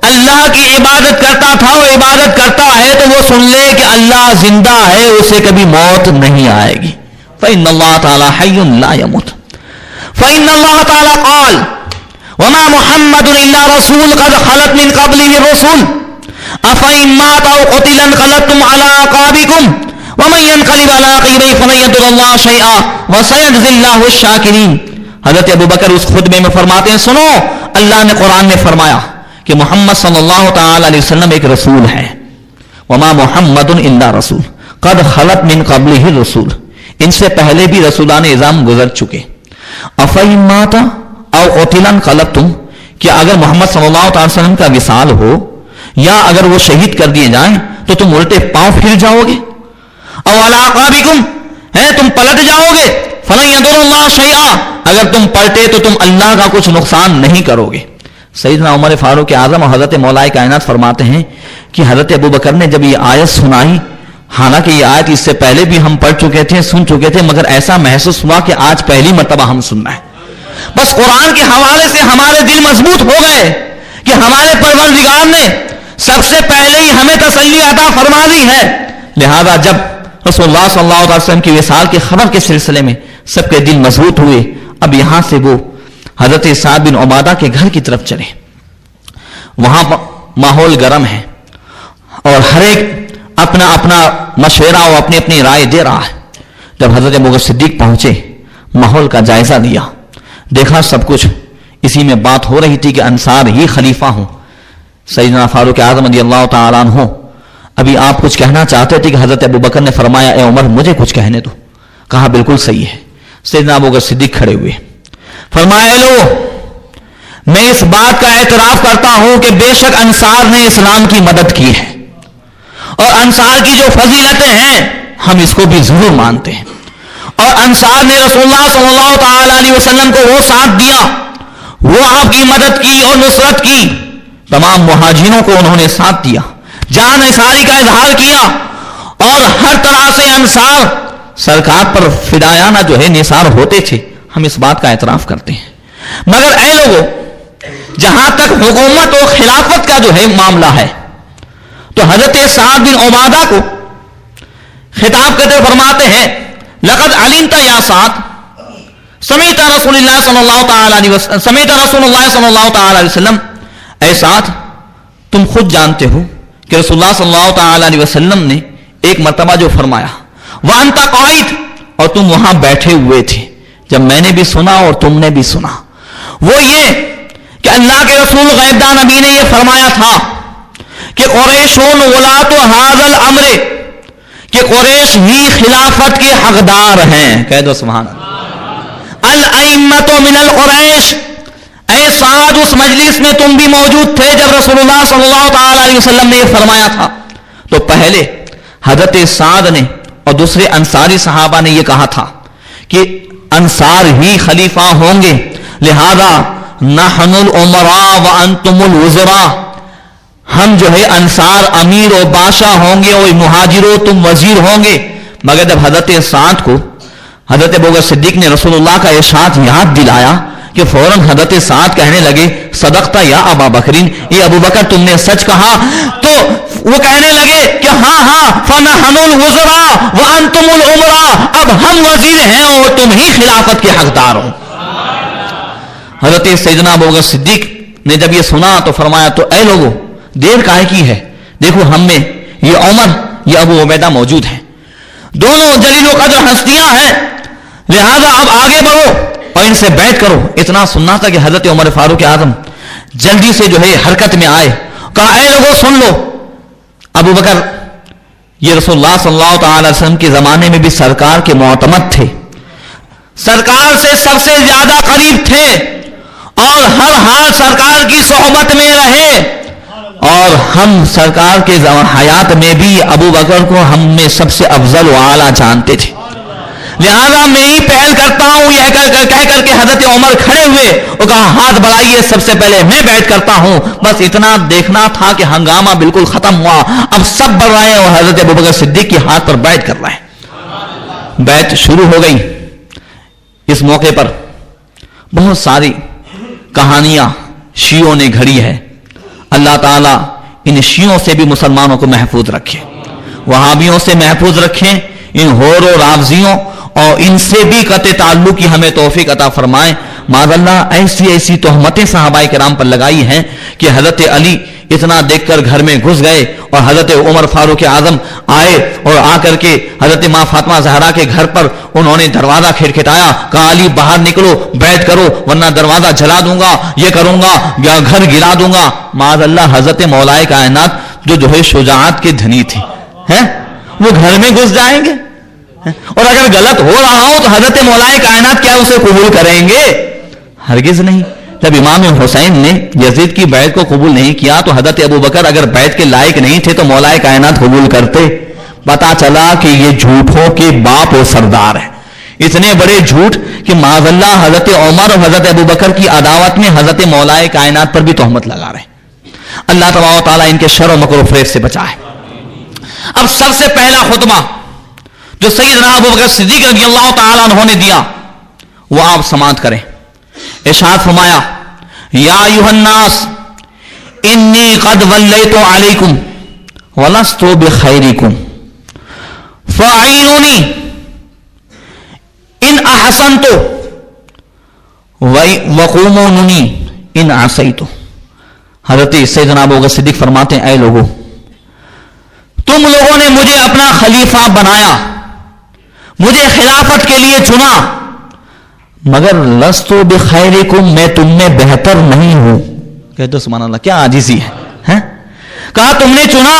اللہ کی عبادت کرتا تھا وہ عبادت کرتا ہے تو وہ سن لے کہ اللہ زندہ ہے، اسے کبھی موت نہیں آئے گی. فإن اللہ تعالی حی لا يموت. فإن اللہ تعالی قال وما محمد الا رسول قد خلت من قبله الرسل افإن مات او قتل انقلبتم على اعقابكم ومن ينقلب على عقبيه فلن يضر الله شيئا وسيجزي الله الشاكرين. حضرت ابو بکر اس خطبے میں فرماتے ہیں سنو، اللہ نے قرآن میں فرمایا کہ محمد صلی اللہ تعالی علیہ وسلم ایک رسول ہے. وما محمد الا رسول قد خلت من قبله الرسول. ان سے پہلے بھی رسولان اعظام گزر چکے. افإن مات او قتل انقلبتم، کہ اگر محمد صلی اللہ تعالی وسلم کا وصال ہو یا اگر وہ شہید کر دیے جائیں تو تم الٹے پاؤں پھر جاؤ گے. او علی اعقابکم، ہے تم پلٹ جاؤ گے. فلن یضر اللہ شیئا، اگر تم پلٹے تو تم اللہ کا کچھ نقصان نہیں کرو گے. سیدنا عمر فاروق اعظم اور حضرت مولا کائنات فرماتے ہیں کہ حضرت ابو بکر نے جب یہ آیت سنائی، حالانکہ یہ آیت اس سے پہلے بھی ہم پڑھ چکے تھے، سن چکے تھے، مگر ایسا محسوس ہوا کہ آج پہلی مرتبہ ہم سننا ہے. بس قرآن کے حوالے سے ہمارے دل مضبوط ہو گئے کہ ہمارے پروردگار نے سب سے پہلے ہی ہمیں تسلی عطا فرما دی ہے. لہذا جب رسول اللہ صلی اللہ علیہ وسلم کی وصال کی خبر کے سلسلے میں سب کے دل مضبوط ہوئے، اب یہاں سے وہ حضرت سعد بن عبادہ کے گھر کی طرف چلے. وہاں ماحول گرم ہے اور ہر ایک اپنا اپنا مشورہ اور اپنی اپنی رائے دے رہا ہے. جب حضرت ابو بکر صدیق پہنچے، ماحول کا جائزہ لیا، دیکھا سب کچھ اسی میں بات ہو رہی تھی کہ انصار ہی خلیفہ ہوں. سیدنا فاروق اعظم رضی اللہ تعالیٰ عنہ ابھی آپ کچھ کہنا چاہتے تھے کہ حضرت ابو بکر نے فرمایا اے عمر مجھے کچھ کہنے دو. کہا بالکل صحیح ہے. سیدنا ابو بکر صدیق کھڑے ہوئے، فرمایا لو میں اس بات کا اعتراف کرتا ہوں کہ بے شک انصار نے اسلام کی مدد کی ہے اور انصار کی جو فضیلتیں ہیں ہم اس کو بھی ضرور مانتے ہیں. اور انصار نے رسول اللہ صلی اللہ تعالی علیہ وسلم کو وہ ساتھ دیا، وہ آپ کی مدد کی اور نصرت کی. تمام مہاجروں کو انہوں نے ساتھ دیا، جان انصاری کا اظہار کیا اور ہر طرح سے انصار سرکار پر فدایانہ جو ہے نثار ہوتے تھے. ہم اس بات کا اعتراف کرتے ہیں. مگر اے لوگوں، جہاں تک حکومت و خلافت کا جو ہے معاملہ ہے تو حضرت سعد بن عبادہ کو خطاب کرتے فرماتے ہیں لقد علمت یا سعد سمعت رسول اللہ صلی اللہ تعالی علیہ وسلم سمعت رسول اللہ صلی اللہ تعالی علیہ وسلم. اے سعد، تم خود جانتے ہو کہ رسول اللہ صلی اللہ تعالی علیہ وسلم نے ایک مرتبہ جو فرمایا وانت قائد، اور تم وہاں بیٹھے ہوئے تھے جب میں نے بھی سنا اور تم نے بھی سنا، وہ یہ کہ اللہ کے رسول غیب دان نبی نے یہ فرمایا تھا کہ قریشون ولاۃ ھذا الامر، کہ قریش ہی خلافت کے حقدار ہیں. کہہ دو سبحان اللہ. الائمۃ من القریش. اے سعد، اس مجلس میں تم بھی موجود تھے جب رسول اللہ صلی اللہ تعالی علیہ وسلم نے یہ فرمایا تھا. تو پہلے حضرت سعد نے اور دوسرے انصاری صحابہ نے یہ کہا تھا کہ انصار ہی خلیفہ ہوں گے، لہذا نحن الامراء وانتم الوزراء، ہم جو ہے انصار امیر و بادشاہ ہوں گے اور مہاجروں تم وزیر ہوں گے۔ مگر جب حضرت سعد کو حضرت ابوبکر صدیق نے رسول اللہ کا ارشاد یاد دلایا کہ فوراً حضرت سعد کہنے لگے صدقتا یا ابا بکرین، یہ ابو بکر تم نے سچ کہا۔ تو وہ کہنے لگے کہ ہاں ہاں فنحن الوزراء وانتم الامراء، اب ہم وزیر ہیں اور تم ہی خلافت کے حقدار ہو۔ حضرت سیدنا ابوبکر صدیق نے جب یہ سنا تو فرمایا تو اے لوگوں دیر کاہے کی ہے، دیکھو ہم میں یہ عمر یہ ابو عبیدہ موجود ہیں، دونوں جلیل و قدر ہستیاں ہیں، لہذا اب آگے بڑھو اور ان سے بیعت کرو۔ اتنا سننا تھا کہ حضرت عمر فاروق اعظم جلدی سے جو ہے حرکت میں آئے، کہا اے لوگوں سن لو، ابو بکر یہ رسول اللہ صلی اللہ تعالی وسلم کے زمانے میں بھی سرکار کے معتمد تھے، سرکار سے سب سے زیادہ قریب تھے اور ہر حال سرکار کی صحبت میں رہے، اور ہم سرکار کے حیات میں بھی ابو بکر کو ہم میں سب سے افضل و اعلیٰ جانتے تھے، لہذا میں ہی پہل کرتا ہوں یہ کہہ کر کے حضرت عمر کھڑے ہوئے اور کہا ہاتھ بڑھائیے، سب سے پہلے میں بیعت کرتا ہوں۔ بس اتنا دیکھنا تھا کہ ہنگامہ بالکل ختم ہوا، اب سب بڑھ رہے ہیں اور حضرت ابوبکر صدیق کے ہاتھ پر بیعت کر رہے ہیں۔ بیعت شروع ہو گئی۔ اس موقع پر بہت ساری کہانیاں شیعوں نے گھڑی ہے، اللہ تعالیٰ ان شیعوں سے بھی مسلمانوں کو محفوظ رکھے، وہابیوں سے محفوظ رکھیں، ان ہور و رافضیوں اور ان سے بھی قطع تعلق کی ہمیں توفیق عطا فرمائیں۔ معاذ اللہ ایسی تہمتیں صحابہ کرام پر لگائی ہیں کہ حضرت علی اتنا دیکھ کر گھر میں گھس گئے اور حضرت عمر فاروق اعظم آئے اور آ کر کے حضرت ماں فاطمہ زہرا کے گھر پر انہوں نے دروازہ کھٹکھٹایا، کہا علی باہر نکلو بیعت کرو ورنہ دروازہ جلا دوں گا، یہ کروں گا یا گھر گرا دوں گا۔ معاذ اللہ حضرت مولا کائنات جو ہے شجاعت کے دھنی تھے وہ گھر میں گھس جائیں گے، اور اگر غلط ہو رہا ہو تو حضرت مولا کائنات کیا اسے قبول کریں گے؟ ہرگز نہیں۔ جب امام حسین نے یزید کی بیعت کو قبول نہیں کیا تو حضرت ابوبکر اگر بیعت کے لائق نہیں تھے تو مولا کائنات قبول کرتے؟ پتا چلا کہ یہ جھوٹوں کے باپ و سردار ہے، اتنے بڑے جھوٹ کہ معاذ اللہ حضرت عمر اور حضرت ابوبکر کی عداوت میں حضرت مولا کائنات پر بھی تہمت لگا رہے ہیں۔ اللہ تبارک و تعالیٰ ان کے شر و مکر و فریب سے بچائے۔ اب سب سے پہلا خطبہ جو سیدنا ابوبکر صدیق رضی اللہ تعالیٰ عنہ نے دیا وہ آپ سماعت کریں۔ ارشاد فرمایا یا ایھا الناس انی قد ولیت علیکم ولست بخیرکم فاعینونی ان احسنت وقومونی ان عصیت۔ حضرت سیدنا ابوبکر صدیق فرماتے ہیں اے لوگوں تم لوگوں نے مجھے اپنا خلیفہ بنایا، مجھے خلافت کے لیے چنا، مگر لست بخیرکم میں تم میں بہتر نہیں ہوں۔ کہتے سبحان اللہ، کیا عاجزی ہے۔ کہا تم نے چنا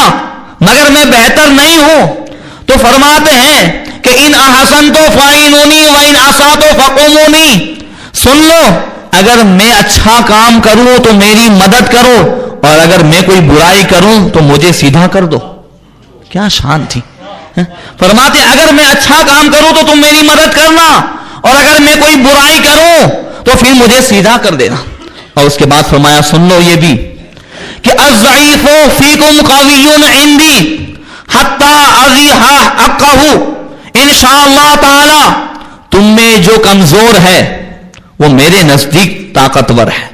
مگر میں بہتر نہیں ہوں، تو فرماتے ہیں کہ ان احسنت فاعینونی وان اسأت فقومونی، سن لو اگر میں اچھا کام کروں تو میری مدد کرو اور اگر میں کوئی برائی کروں تو مجھے سیدھا کر دو۔ کیا شان تھی۔ فرماتے اگر میں اچھا کام کروں تو تم میری مدد کرنا اور اگر میں کوئی برائی کروں تو پھر مجھے سیدھا کر دینا۔ اور اس کے بعد فرمایا سن لو یہ بھی کہ الضعیف فیکم قوی عندی حتی اذیح حقہ، انشاءاللہ تعالی تم میں جو کمزور ہے وہ میرے نزدیک طاقتور ہے،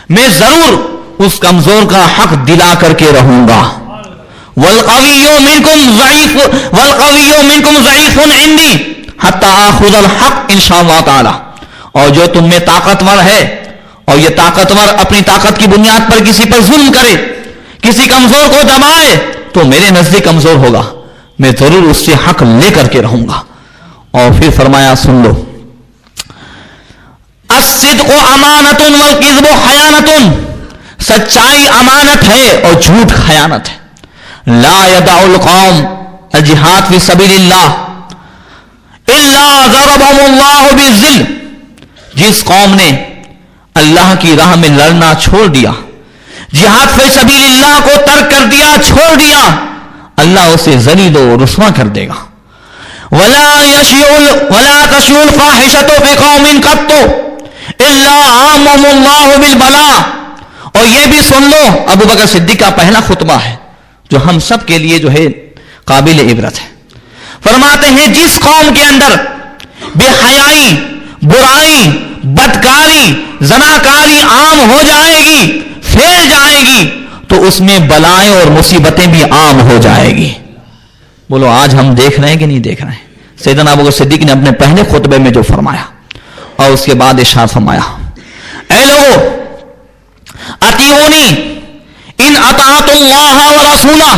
میں ضرور اس کمزور کا حق دلا کر کے رہوں گا۔ والقوی منکم ضعیف عندی حتی آخذ الحق انشاءاللہ تعالی، اور جو تم میں طاقتور ہے اور یہ طاقتور اپنی طاقت کی بنیاد پر کسی پر ظلم کرے، کسی کمزور کو دبائے تو میرے نزدیک کمزور ہوگا، میں ضرور اس سے حق لے کر کے رہوں گا۔ اور پھر فرمایا سن لو الصدق امانۃ والکذب خیانۃ، سچائی امانت ہے اور جھوٹ خیانت ہے۔ لا يدع القوم الجہاد فی سبیل اللہ الا ضربهم اللہ بالذل، جس قوم نے اللہ کی راہ میں لڑنا چھوڑ دیا، جہاد فی سبیل اللہ کو ترک کر دیا، چھوڑ دیا، اللہ اسے ذلیل و رسوا کر دے گا۔ ولا تشيع الفاحشة في قوم قط الا عامهم الله بالبلاء. اور یہ بھی سن لو، ابو بکر صدیق کا پہلا خطبہ ہے جو ہم سب کے لیے جو ہے قابل عبرت ہے. فرماتے ہیں جس قوم کے اندر بے حیائی، برائی، بدکاری، زناکاری عام ہو جائے گی، پھیل جائے گی، تو اس میں بلائیں اور مصیبتیں بھی عام ہو جائے گی. بولو آج ہم دیکھ رہے ہیں کہ نہیں دیکھ رہے ہیں؟ سیدنا ابو بکر صدیق نے اپنے پہلے خطبے میں جو فرمایا اور اس کے بعد ارشاد فرمایا، اے لوگو اطیعونی ان اطعت اللہ ورسولہ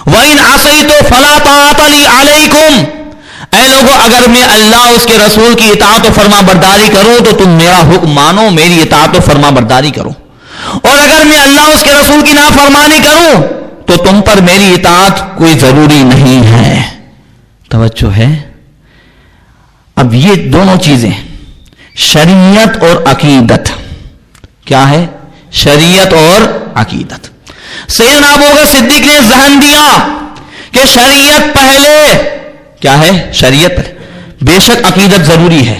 وَإِنْ عَصَيْتُ فَلَا طَاعَةَ لِي عَلَيْكُمْ. اے لوگو اگر میں اللہ اس کے رسول کی اطاعت و فرما برداری کروں تو تم میرا حکم مانو، میری اطاعت و فرما برداری کرو، اور اگر میں اللہ اس کے رسول کی نافرمانی کروں تو تم پر میری اطاعت کوئی ضروری نہیں ہے. توجہ ہے. اب یہ دونوں چیزیں شریعت اور عقیدت، کیا ہے؟ شریعت اور عقیدت. سیدنا ابو بکر صدیق نے ذہن دیا کہ شریعت پہلے. کیا ہے؟ شریعت پہلے. بے شک عقیدت ضروری ہے،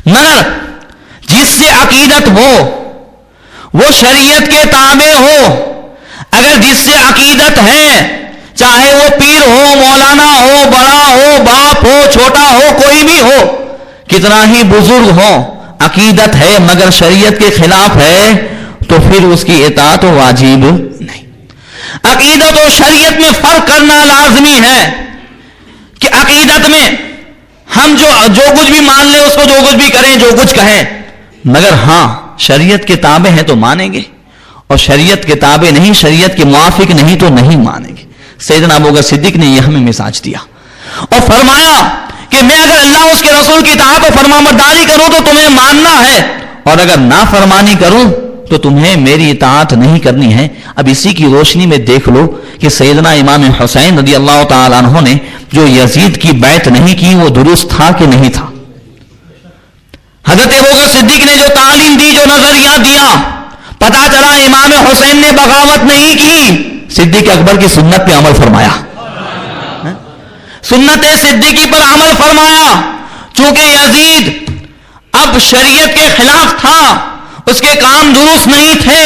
مگر جس سے عقیدت ہو وہ شریعت کے تابع ہو. اگر جس سے عقیدت ہے، چاہے وہ پیر ہو، مولانا ہو، بڑا ہو، باپ ہو، چھوٹا ہو، کوئی بھی ہو، کتنا ہی بزرگ ہو، عقیدت ہے مگر شریعت کے خلاف ہے تو پھر اس کی اطاعت واجب نہیں. عقیدت اور شریعت میں فرق کرنا لازمی ہے کہ عقیدت میں ہم جو کچھ بھی مان لیں، اس کو جو کچھ بھی کریں، جو کچھ کہیں، مگر ہاں شریعت کے تابع ہیں تو مانیں گے، اور شریعت کے تابع نہیں، شریعت کے موافق نہیں تو نہیں مانیں گے. سیدنا ابو بکر صدیق نے یہ ہمیں مزاج دیا اور فرمایا کہ میں اگر اللہ اس کے رسول کی اطاعت و فرما برداری کروں تو تمہیں ماننا ہے، اور اگر نافرمانی کروں تو تمہیں میری اطاعت نہیں کرنی ہے. اب اسی کی روشنی میں دیکھ لو کہ سیدنا امام حسین رضی اللہ تعالیٰ عنہ نے جو یزید کی بیعت نہیں کی وہ درست تھا کہ نہیں تھا؟ حضرت ابو بکر صدیق نے جو تعلیم دی، جو نظریہ دیا، پتا چلا امام حسین نے بغاوت نہیں کی، صدیق اکبر کی سنت پہ عمل فرمایا، سنت صدیقی پر عمل فرمایا. چونکہ یزید اب شریعت کے خلاف تھا، اس کے کام درست نہیں تھے،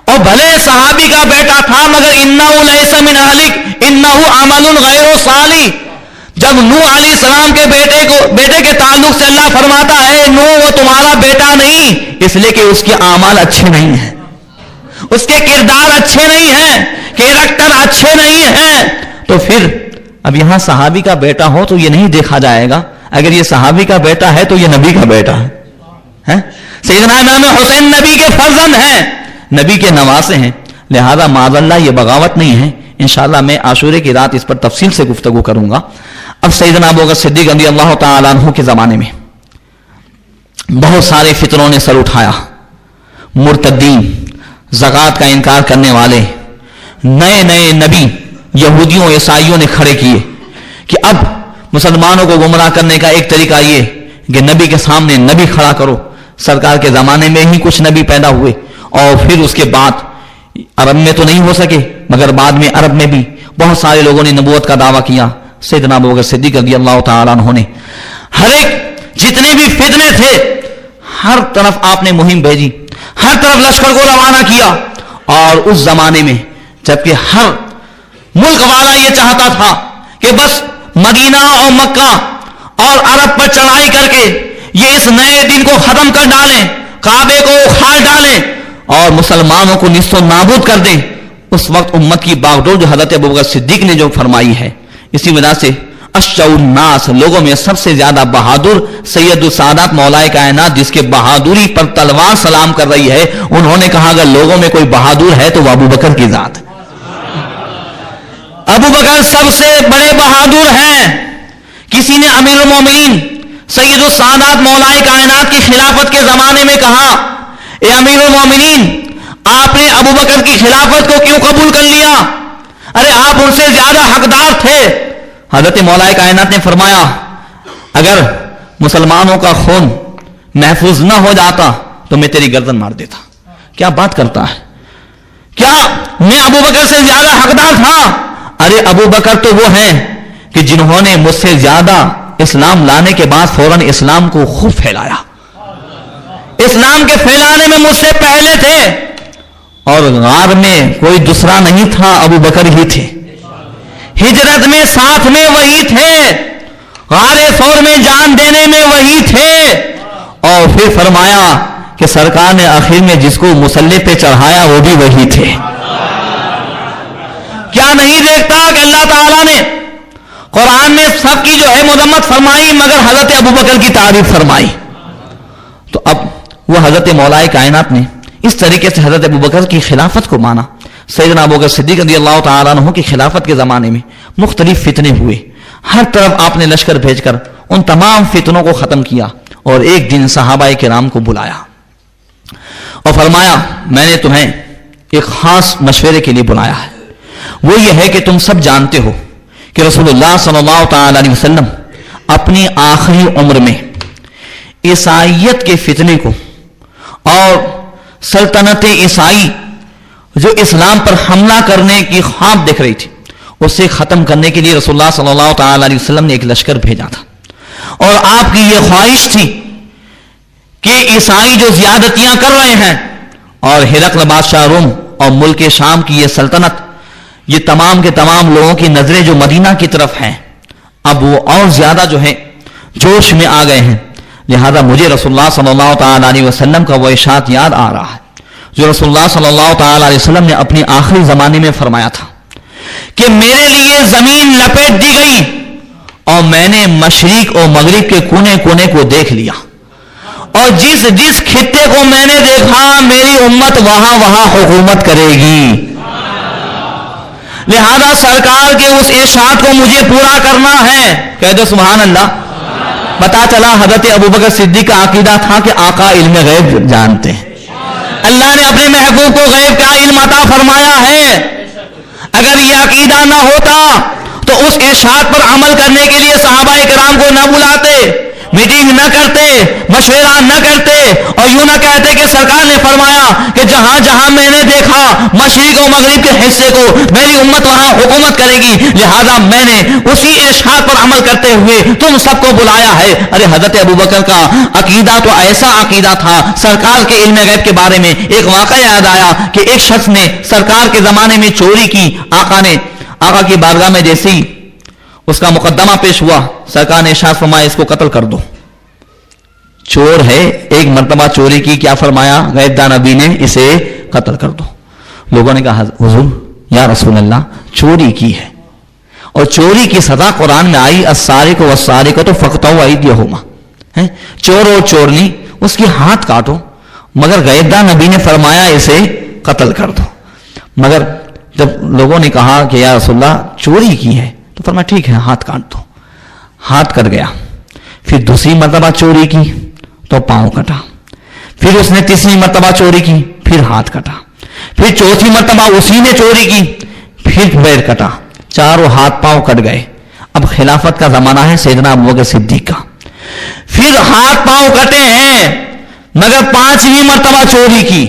اور بھلے صحابی کا بیٹا تھا مگر انہو لیس من اہلک انہو عمل غیر صالح. جب نوح علیہ السلام کے بیٹے کے تعلق سے اللہ فرماتا ہے نوح وہ تمہارا بیٹا نہیں، اس لیے کہ اس کے اعمال اچھے نہیں ہیں، اس کے کردار اچھے نہیں ہیں، کیریکٹر اچھے نہیں ہیں، تو پھر اب یہاں صحابی کا بیٹا ہو تو یہ نہیں دیکھا جائے گا اگر یہ صحابی کا بیٹا ہے تو یہ نبی کا بیٹا ہے. سیدنا امام حسین نبی کے فرزند ہیں، نبی کے نواسے ہیں، لہذا معاذ اللہ یہ بغاوت نہیں ہے. انشاءاللہ میں عاشورے کی رات اس پر تفصیل سے گفتگو کروں گا. اب سیدنا ابو بکر صدیق رضی اللہ تعالیٰ عنہ کے زمانے میں بہت سارے فتنوں نے سر اٹھایا. مرتدین، زکوٰۃ کا انکار کرنے والے، نئے نئے نبی یہودیوں عیسائیوں نے کھڑے کیے کہ اب مسلمانوں کو گمراہ کرنے کا ایک طریقہ یہ کہ نبی کے سامنے نبی کھڑا کرو. سرکار کے زمانے میں ہی کچھ نبی پیدا ہوئے اور پھر اس کے بعد عرب میں تو نہیں ہو سکے مگر بعد میں عرب میں بھی بہت سارے لوگوں نے نبوت کا دعویٰ کیا. سیدنا ابو بکر صدیق رضی اللہ تعالیٰ عنہ نے ہر ایک جتنے بھی فتنے تھے ہر طرف آپ نے مہم بھیجی، ہر طرف لشکر کو روانہ کیا. اور اس زمانے میں جبکہ ہر ملک والا یہ چاہتا تھا کہ بس مدینہ اور مکہ اور عرب پر چڑھائی کر کے یہ اس نئے دن کو ختم کر ڈالیں، کعبے کو اکھاڑ ڈالیں اور مسلمانوں کو نیست و نابود کر دیں. اس وقت امت کی باغڈور جو حضرت ابوبکر صدیق نے جو فرمائی ہے، اسی وجہ سے اشجع الناس، لوگوں میں سب سے زیادہ بہادر سید السادات مولا کائنات جس کے بہادری پر تلوار سلام کر رہی ہے، انہوں نے کہا اگر لوگوں میں کوئی بہادر ہے تو وہ ابو بکر کی ذات ہے. ابو بکر سب سے بڑے بہادر ہیں. کسی نے امیر المومنین سید السادات مولا کائنات کی خلافت کے زمانے میں کہا اے امیر المومنین آپ نے ابو بکر کی خلافت کو کیوں قبول کر لیا؟ ارے آپ ان سے زیادہ حقدار تھے. حضرت مولا کائنات نے فرمایا اگر مسلمانوں کا خون محفوظ نہ ہو جاتا تو میں تیری گردن مار دیتا. کیا بات کرتا ہے؟ کیا میں ابو بکر سے زیادہ حقدار تھا؟ ارے ابو بکر تو وہ ہیں کہ جنہوں نے مجھ سے زیادہ اسلام لانے کے بعد فوراً اسلام کو خوب پھیلایا، اسلام کے پھیلانے میں مجھ سے پہلے تھے، اور غار میں کوئی دوسرا نہیں تھا، ابو بکر ہی تھے، ہجرت میں ساتھ میں وہی تھے، غار ثور میں جان دینے میں وہی تھے، اور پھر فرمایا کہ سرکار نے آخر میں جس کو مسلح پہ چڑھایا وہ بھی وہی تھے۔ کیا نہیں دیکھتا کہ اللہ تعالیٰ نے قرآن میں سب کی جو ہے مذمت فرمائی مگر حضرت ابوبکر کی تعریف فرمائی؟ تو اب وہ حضرت مولا کائنات نے اس طریقے سے حضرت ابوبکر کی خلافت کو مانا۔ سیدنا ابوبکر صدیق رضی اللہ تعالیٰ عنہ کی خلافت کے زمانے میں مختلف فتنے ہوئے، ہر طرف آپ نے لشکر بھیج کر ان تمام فتنوں کو ختم کیا، اور ایک دن صحابہ کرام کو بلایا اور فرمایا میں نے تمہیں ایک خاص مشورے کے لیے بلایا ہے، وہ یہ ہے کہ تم سب جانتے ہو کہ رسول اللہ صلی اللہ تعالی علیہ وسلم اپنی آخری عمر میں عیسائیت کے فتنے کو اور سلطنت عیسائی جو اسلام پر حملہ کرنے کی خواب دیکھ رہی تھی اسے ختم کرنے کے لیے رسول اللہ صلی اللہ تعالی علیہ وسلم نے ایک لشکر بھیجا تھا، اور آپ کی یہ خواہش تھی کہ عیسائی جو زیادتیاں کر رہے ہیں اور ہرقل بادشاہ روم اور ملک شام کی یہ سلطنت، یہ تمام کے تمام لوگوں کی نظریں جو مدینہ کی طرف ہیں اب وہ اور زیادہ جو ہے جوش میں آ گئے ہیں، لہذا مجھے رسول اللہ صلی اللہ تعالی علیہ وسلم کا وہ ارشاد یاد آ رہا ہے جو رسول اللہ صلی اللہ تعالی علیہ وسلم نے اپنی آخری زمانے میں فرمایا تھا کہ میرے لیے زمین لپیٹ دی گئی اور میں نے مشرق اور مغرب کے کونے کونے کو دیکھ لیا، اور جس جس خطے کو میں نے دیکھا میری امت وہاں وہاں حکومت کرے گی، لہذا سرکار کے اس ارشاد کو مجھے پورا کرنا ہے۔ کہہ دو سبحان اللہ۔ پتا چلا حضرت ابوبکر صدیق کا عقیدہ تھا کہ آقا علم غیب جانتے ہیں، اللہ نے اپنے محبوب کو غیب کا علم عطا فرمایا ہے، اگر یہ عقیدہ نہ ہوتا تو اس ارشاد پر عمل کرنے کے لیے صحابہ کرام کو نہ بلاتے، میٹنگ نہ کرتے، مشورہ نہ کرتے، اور یوں نہ کہتے کہ سرکار نے فرمایا کہ جہاں جہاں میں نے دیکھا مشرق و مغرب کے حصے کو میری امت وہاں حکومت کرے گی، لہذا میں نے اسی ارشاد پر عمل کرتے ہوئے تم سب کو بلایا ہے۔ ارے حضرت ابوبکر کا عقیدہ تو ایسا عقیدہ تھا، سرکار کے علم غیب کے بارے میں ایک واقعہ یاد آیا کہ ایک شخص نے سرکار کے زمانے میں چوری کی، آقا کی بارگاہ میں جیسے ہی اس کا مقدمہ پیش ہوا سرکار نے ارشاد فرمایا اس کو قتل کر دو، چور ہے، ایک مرتبہ چوری کی، کیا فرمایا غیب دان نبی نے اسے قتل کر دو۔ لوگوں نے کہا حضور یا رسول اللہ چوری کی ہے، اور چوری کی سزا قرآن میں آئی السارق والسارقۃ فاقطعوا ایدیہما، چور اور چورنی اس کی ہاتھ کاٹو، مگر غیب دان نبی نے فرمایا اسے قتل کر دو۔ مگر جب لوگوں نے کہا کہ یا رسول اللہ چوری کی ہے تو فرمایا ٹھیک ہے ہاتھ کاٹ دو، ہاتھ کٹ گیا۔ پھر دوسری مرتبہ چوری کی تو پاؤں کٹا، پھر اس نے تیسری مرتبہ چوری کی پھر ہاتھ کٹا، پھر چوتھی مرتبہ اسی نے چوری کی پھر پیر کٹا، چاروں ہاتھ پاؤں کٹ گئے۔ اب خلافت کا زمانہ ہے سیدنا ابوبکر صدیق کا، پھر ہاتھ پاؤں کٹے ہیں مگر پانچویں مرتبہ چوری کی،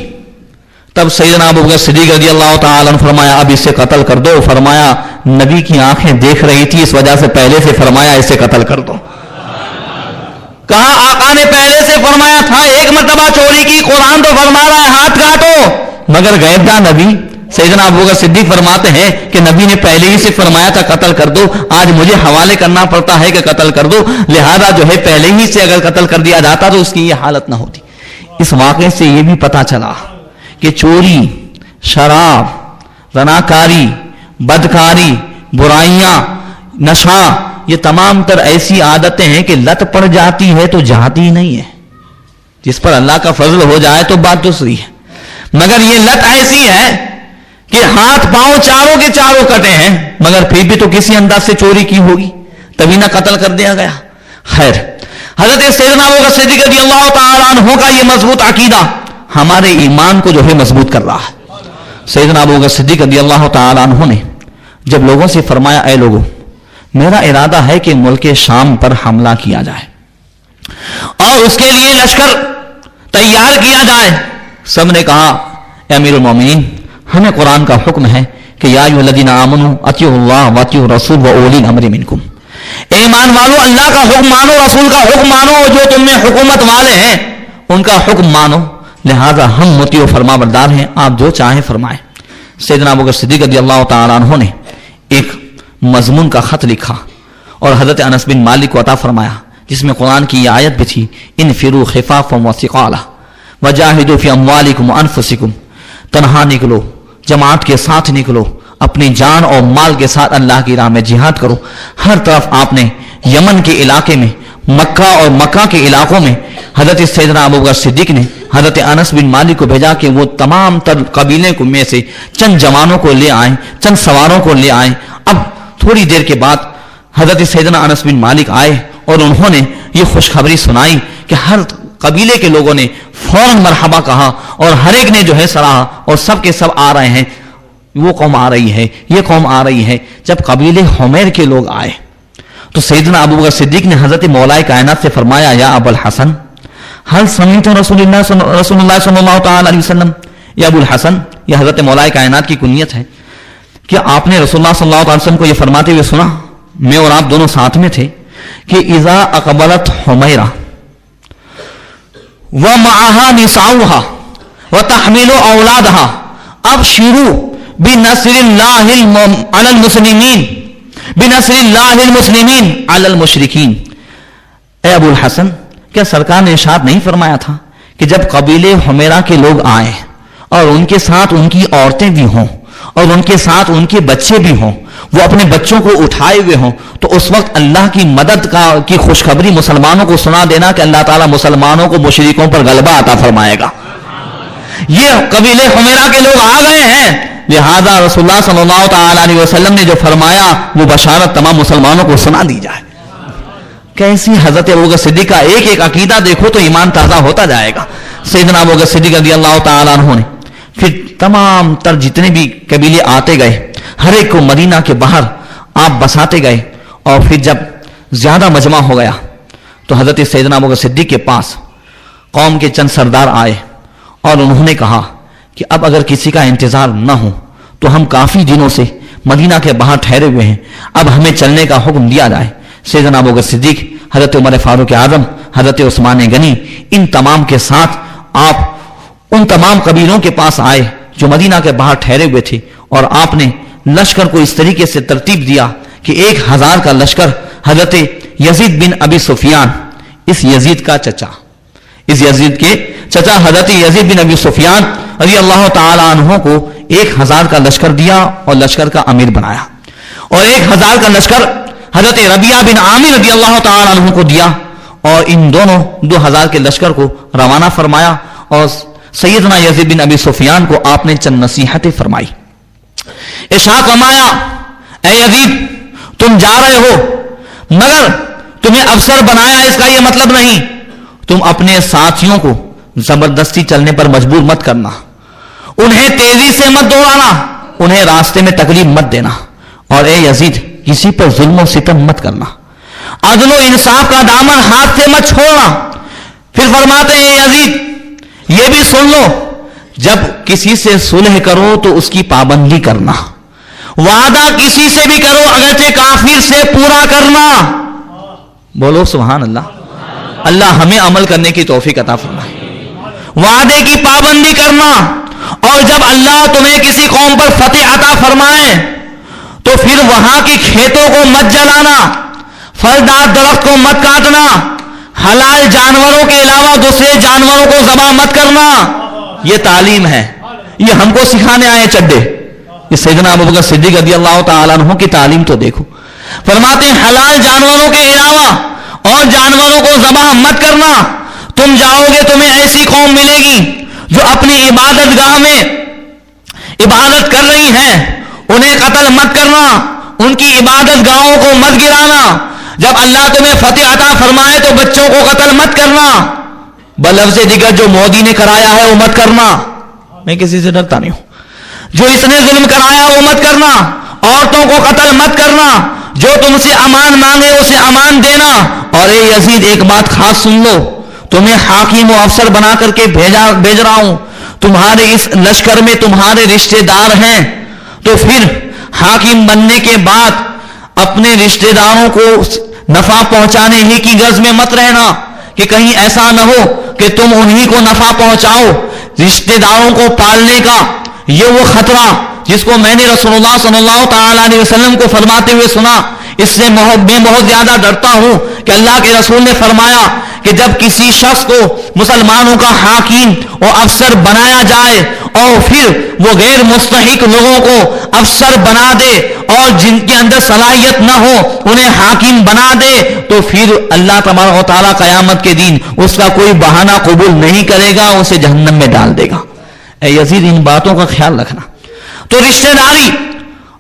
تب سیدنا ابوبکر صدیق رضی اللہ تعالیٰ عنہ فرمایا اب اسے قتل کر دو۔ فرمایا نبی کی آنکھیں دیکھ رہی تھی اس وجہ سے پہلے سے فرمایا اسے قتل کر دو۔ کہا آقا نے پہلے سے فرمایا تھا، ایک مرتبہ چوری کی، قرآن تو فرما رہا ہے ہاتھ کاٹو، مگر غیب دان نبی سیدنا ابوبکر صدیق فرماتے ہیں کہ نبی نے پہلے ہی سے فرمایا تھا قتل کر دو، آج مجھے حوالے کرنا پڑتا ہے کہ قتل کر دو، لہذا جو ہے پہلے ہی سے اگر قتل کر دیا جاتا تو اس کی یہ حالت نہ ہوتی۔ اس واقعے سے یہ بھی پتا چلا کہ چوری، شراب، زناکاری، بدکاری، برائیاں، نشہ، یہ تمام تر ایسی عادتیں ہیں کہ لت پڑ جاتی ہے تو جاتی نہیں ہے، جس پر اللہ کا فضل ہو جائے تو بات دوسری ہے، مگر یہ لت ایسی ہے کہ ہاتھ پاؤں چاروں کے چاروں کٹے ہیں مگر پھر بھی تو کسی انداز سے چوری کی ہوگی تبھی نہ قتل کر دیا گیا۔ خیر، حضرت سیدنا ابوبکر صدیق رضی اللہ تعالیٰ عنہ کا یہ مضبوط عقیدہ ہمارے ایمان کو جو ہے مضبوط کر رہا ہے۔ سیدنا ابوبکر صدیق رضی اللہ تعالیٰ عنہ نے جب لوگوں سے فرمایا اے لوگوں میرا ارادہ ہے کہ ملک شام پر حملہ کیا جائے اور اس کے لیے لشکر تیار کیا جائے، سب نے کہا اے امیر المومنین ہمیں قرآن کا حکم ہے کہ یا ایھا الذین آمنوا اطیعوا اللہ واطیعوا الرسول واولی الامر منکم، ایمان والو اللہ کا حکم مانو, رسول کا حکم مانو, جو تم میں حکومت والے ہیں ان کا حکم مانو, لہذا ہم مطیع و فرما بردار ہیں, آپ جو چاہیں فرمائیں. سیدنا ابوبکر صدیق رضی اللہ تعالیٰ عنہ نے ایک مضمون کا خط لکھا اور حضرت انس بن مالک کو عطا فرمایا, جس میں قرآن کی یہ آیت بھی تھی, انفروا خفافا وثقالا وجاہدوا فی اموالکم وانفسکم, تنہا نکلو, جماعت کے ساتھ نکلو, اپنی جان اور مال کے ساتھ اللہ کی راہ میں جہاد کرو. ہر طرف آپ نے یمن کے علاقے میں, مکہ اور مکہ کے علاقوں میں حضرت سیدنا ابوبکر صدیق نے حضرت انس بن مالک کو بھیجا کہ وہ تمام تر قبیلے کو میں سے چند جوانوں کو لے آئیں, چند سواروں کو لے آئیں. اب تھوڑی دیر کے بعد حضرت سیدنا انس بن مالک آئے اور انہوں نے یہ خوشخبری سنائی کہ ہر قبیلے کے لوگوں نے فوراً مرحبا کہا اور ہر ایک نے جو ہے سراہا, اور سب کے سب آ رہے ہیں, وہ قوم آ رہی ہے, یہ قوم آ رہی ہے. جب قبیلے حمیر کے لوگ آئے تو سیدنا ابوبکر صدیق نے حضرت مولا کائنات سے فرمایا, یا ابو الحسن هل سمعت رسول اللہ صلی اللہ تعالی علیہ وسلم, یا ابو الحسن, یہ حضرت مولا کائنات کی کنیت ہے, کہ آپ نے رسول اللہ صلی اللہ علیہ وسلم کو یہ فرماتے ہوئے سنا, میں اور آپ دونوں ساتھ میں تھے, کہ اذا اقبلت حمیرہ ومعها نساؤها وتحمل اولادها ابشروا بنصر اللہ علی المسلمین, بنصر اللہ المسلمین علی المشرکین. اے ابو الحسن, کیا سرکار نے ارشاد نہیں فرمایا تھا کہ جب قبیلے حمیرہ کے لوگ آئیں اور ان کے ساتھ ان کی عورتیں بھی ہوں اور ان کے ساتھ ان کے بچے بھی ہوں, وہ اپنے بچوں کو اٹھائے ہوئے ہوں, تو اس وقت اللہ کی مدد کی خوشخبری مسلمانوں کو سنا دینا کہ اللہ تعالیٰ مسلمانوں کو مشرکوں پر غلبہ عطا فرمائے گا. یہ قبیلے حمیرہ کے لوگ آ گئے ہیں, لہذا رسول اللہ صلی اللہ تعالیٰ علیہ وسلم نے جو فرمایا وہ بشارت تمام مسلمانوں کو سنا دی جائے. کیسی حضرت ابوبکر صدیق کا ایک ایک عقیدہ دیکھو تو ایمان تازہ ہوتا جائے گا. سیدنا ابوبکر صدیق رضی اللہ تعالیٰ عنہ نے پھر تمام تر جتنے بھی قبیلے آتے گئے, ہر ایک کو مدینہ کے باہر آپ بساتے گئے, اور پھر جب زیادہ مجمع ہو گیا تو حضرت سیدنا ابوبکر صدیق کے پاس قوم کے چند سردار آئے اور انہوں نے کہا کہ اب اگر کسی کا انتظار نہ ہو تو ہم کافی دنوں سے مدینہ کے باہر ٹھہرے ہوئے ہیں, اب ہمیں چلنے کا حکم دیا جائے. سیدنا ابوبکر صدیق, حضرت عمر فاروق اعظم, حضرت عثمان غنی, ان تمام کے ساتھ آپ ان تمام قبیلوں کے پاس آئے جو مدینہ کے باہر ٹھہرے ہوئے تھے, اور آپ نے لشکر کو اس طریقے سے ترتیب دیا کہ 1000 کا لشکر حضرت یزید بن ابی سفیان, اس یزید کا چچا, اس یزید کے چچا حضرت یزید بن ابی سفیان رضی اللہ تعالی عنہ کو 1000 کا لشکر دیا اور لشکر کا امیر بنایا, اور 1000 کا لشکر حضرت ربیعہ بن عامر رضی اللہ تعالی عنہ کو دیا, اور ان دونوں 2000 کے لشکر کو روانہ فرمایا, اور سیدنا یزید بن ابی سفیان کو آپ نے چند نصیحتیں فرمائی. ارشاد فرمایا, اے یزید تم جا رہے ہو, مگر تمہیں افسر بنایا اس کا یہ مطلب نہیں, تم اپنے ساتھیوں کو زبردستی چلنے پر مجبور مت کرنا, انہیں تیزی سے مت دوڑانا, انہیں راستے میں تکلیف مت دینا, اور اے یزید کسی پر ظلم و ستم مت کرنا, عدل و انصاف کا دامن ہاتھ سے مت چھوڑنا. پھر فرماتے ہیں یزید یہ بھی سن لو, جب کسی سے صلح کرو تو اس کی پابندی کرنا, وعدہ کسی سے بھی کرو اگرچہ کافر سے پورا کرنا. بولو سبحان اللہ. اللہ ہمیں عمل کرنے کی توفیق عطا فرمائے. وعدے کی پابندی کرنا, اور جب اللہ تمہیں کسی قوم پر فتح عطا فرمائے تو پھر وہاں کی کھیتوں کو مت جلانا, پھلدار درخت کو مت کاٹنا, حلال جانوروں کے علاوہ دوسرے جانوروں کو ذبح مت کرنا. یہ تعلیم ہے, یہ ہم کو سکھانے آئے چڈے. یہ سیدنا ابوبکر صدیق رضی اللہ تعالیٰ عنہ کی تعلیم تو دیکھو. فرماتے ہیں حلال جانوروں کے علاوہ اور جانوروں کو ذبح مت کرنا. تم جاؤ گے تمہیں ایسی قوم ملے گی جو اپنی عبادت گاہ میں عبادت کر رہی ہیں, انہیں قتل مت کرنا, ان کی عبادت گاہوں کو مت گرانا. جب اللہ تمہیں فتح عطا فرمائے تو بچوں کو قتل مت کرنا, بلفظ دیگر جو مودی نے کرایا ہے وہ مت کرنا. میں کسی سے ڈرتا نہیں ہوں. جو اس نے ظلم کرایا وہ مت کرنا, عورتوں کو قتل مت کرنا, جو تم سے امان مانگے اسے امان دینا. اور اے یزید ایک بات خاص سن لو, تمہیں حاکم و افسر بنا کر کے بھیج رہا ہوں, تمہارے اس لشکر میں تمہارے رشتہ دار ہیں, تو پھر حاکم بننے کے بعد اپنے رشتے داروں کو نفع پہنچانے ہی کی غرض میں مت رہنا کہ کہیں ایسا نہ ہو کہ تم انہی کو نفع پہنچاؤ. رشتے داروں کو پالنے کا یہ وہ خطرہ جس کو میں نے رسول اللہ صلی اللہ تعالی علیہ وسلم کو فرماتے ہوئے سنا، اس سے میں بہت زیادہ ڈرتا ہوں کہ اللہ کے رسول نے فرمایا کہ جب کسی شخص کو مسلمانوں کا حاکم اور افسر بنایا جائے اور پھر وہ غیر مستحق لوگوں کو افسر بنا دے اور جن کے اندر صلاحیت نہ ہو انہیں حاکم بنا دے، تو پھر اللہ تبارک و تعالیٰ قیامت کے دن اس کا کوئی بہانہ قبول نہیں کرے گا، اسے جہنم میں ڈال دے گا. اے یزید، ان باتوں کا خیال رکھنا. تو رشتہ داری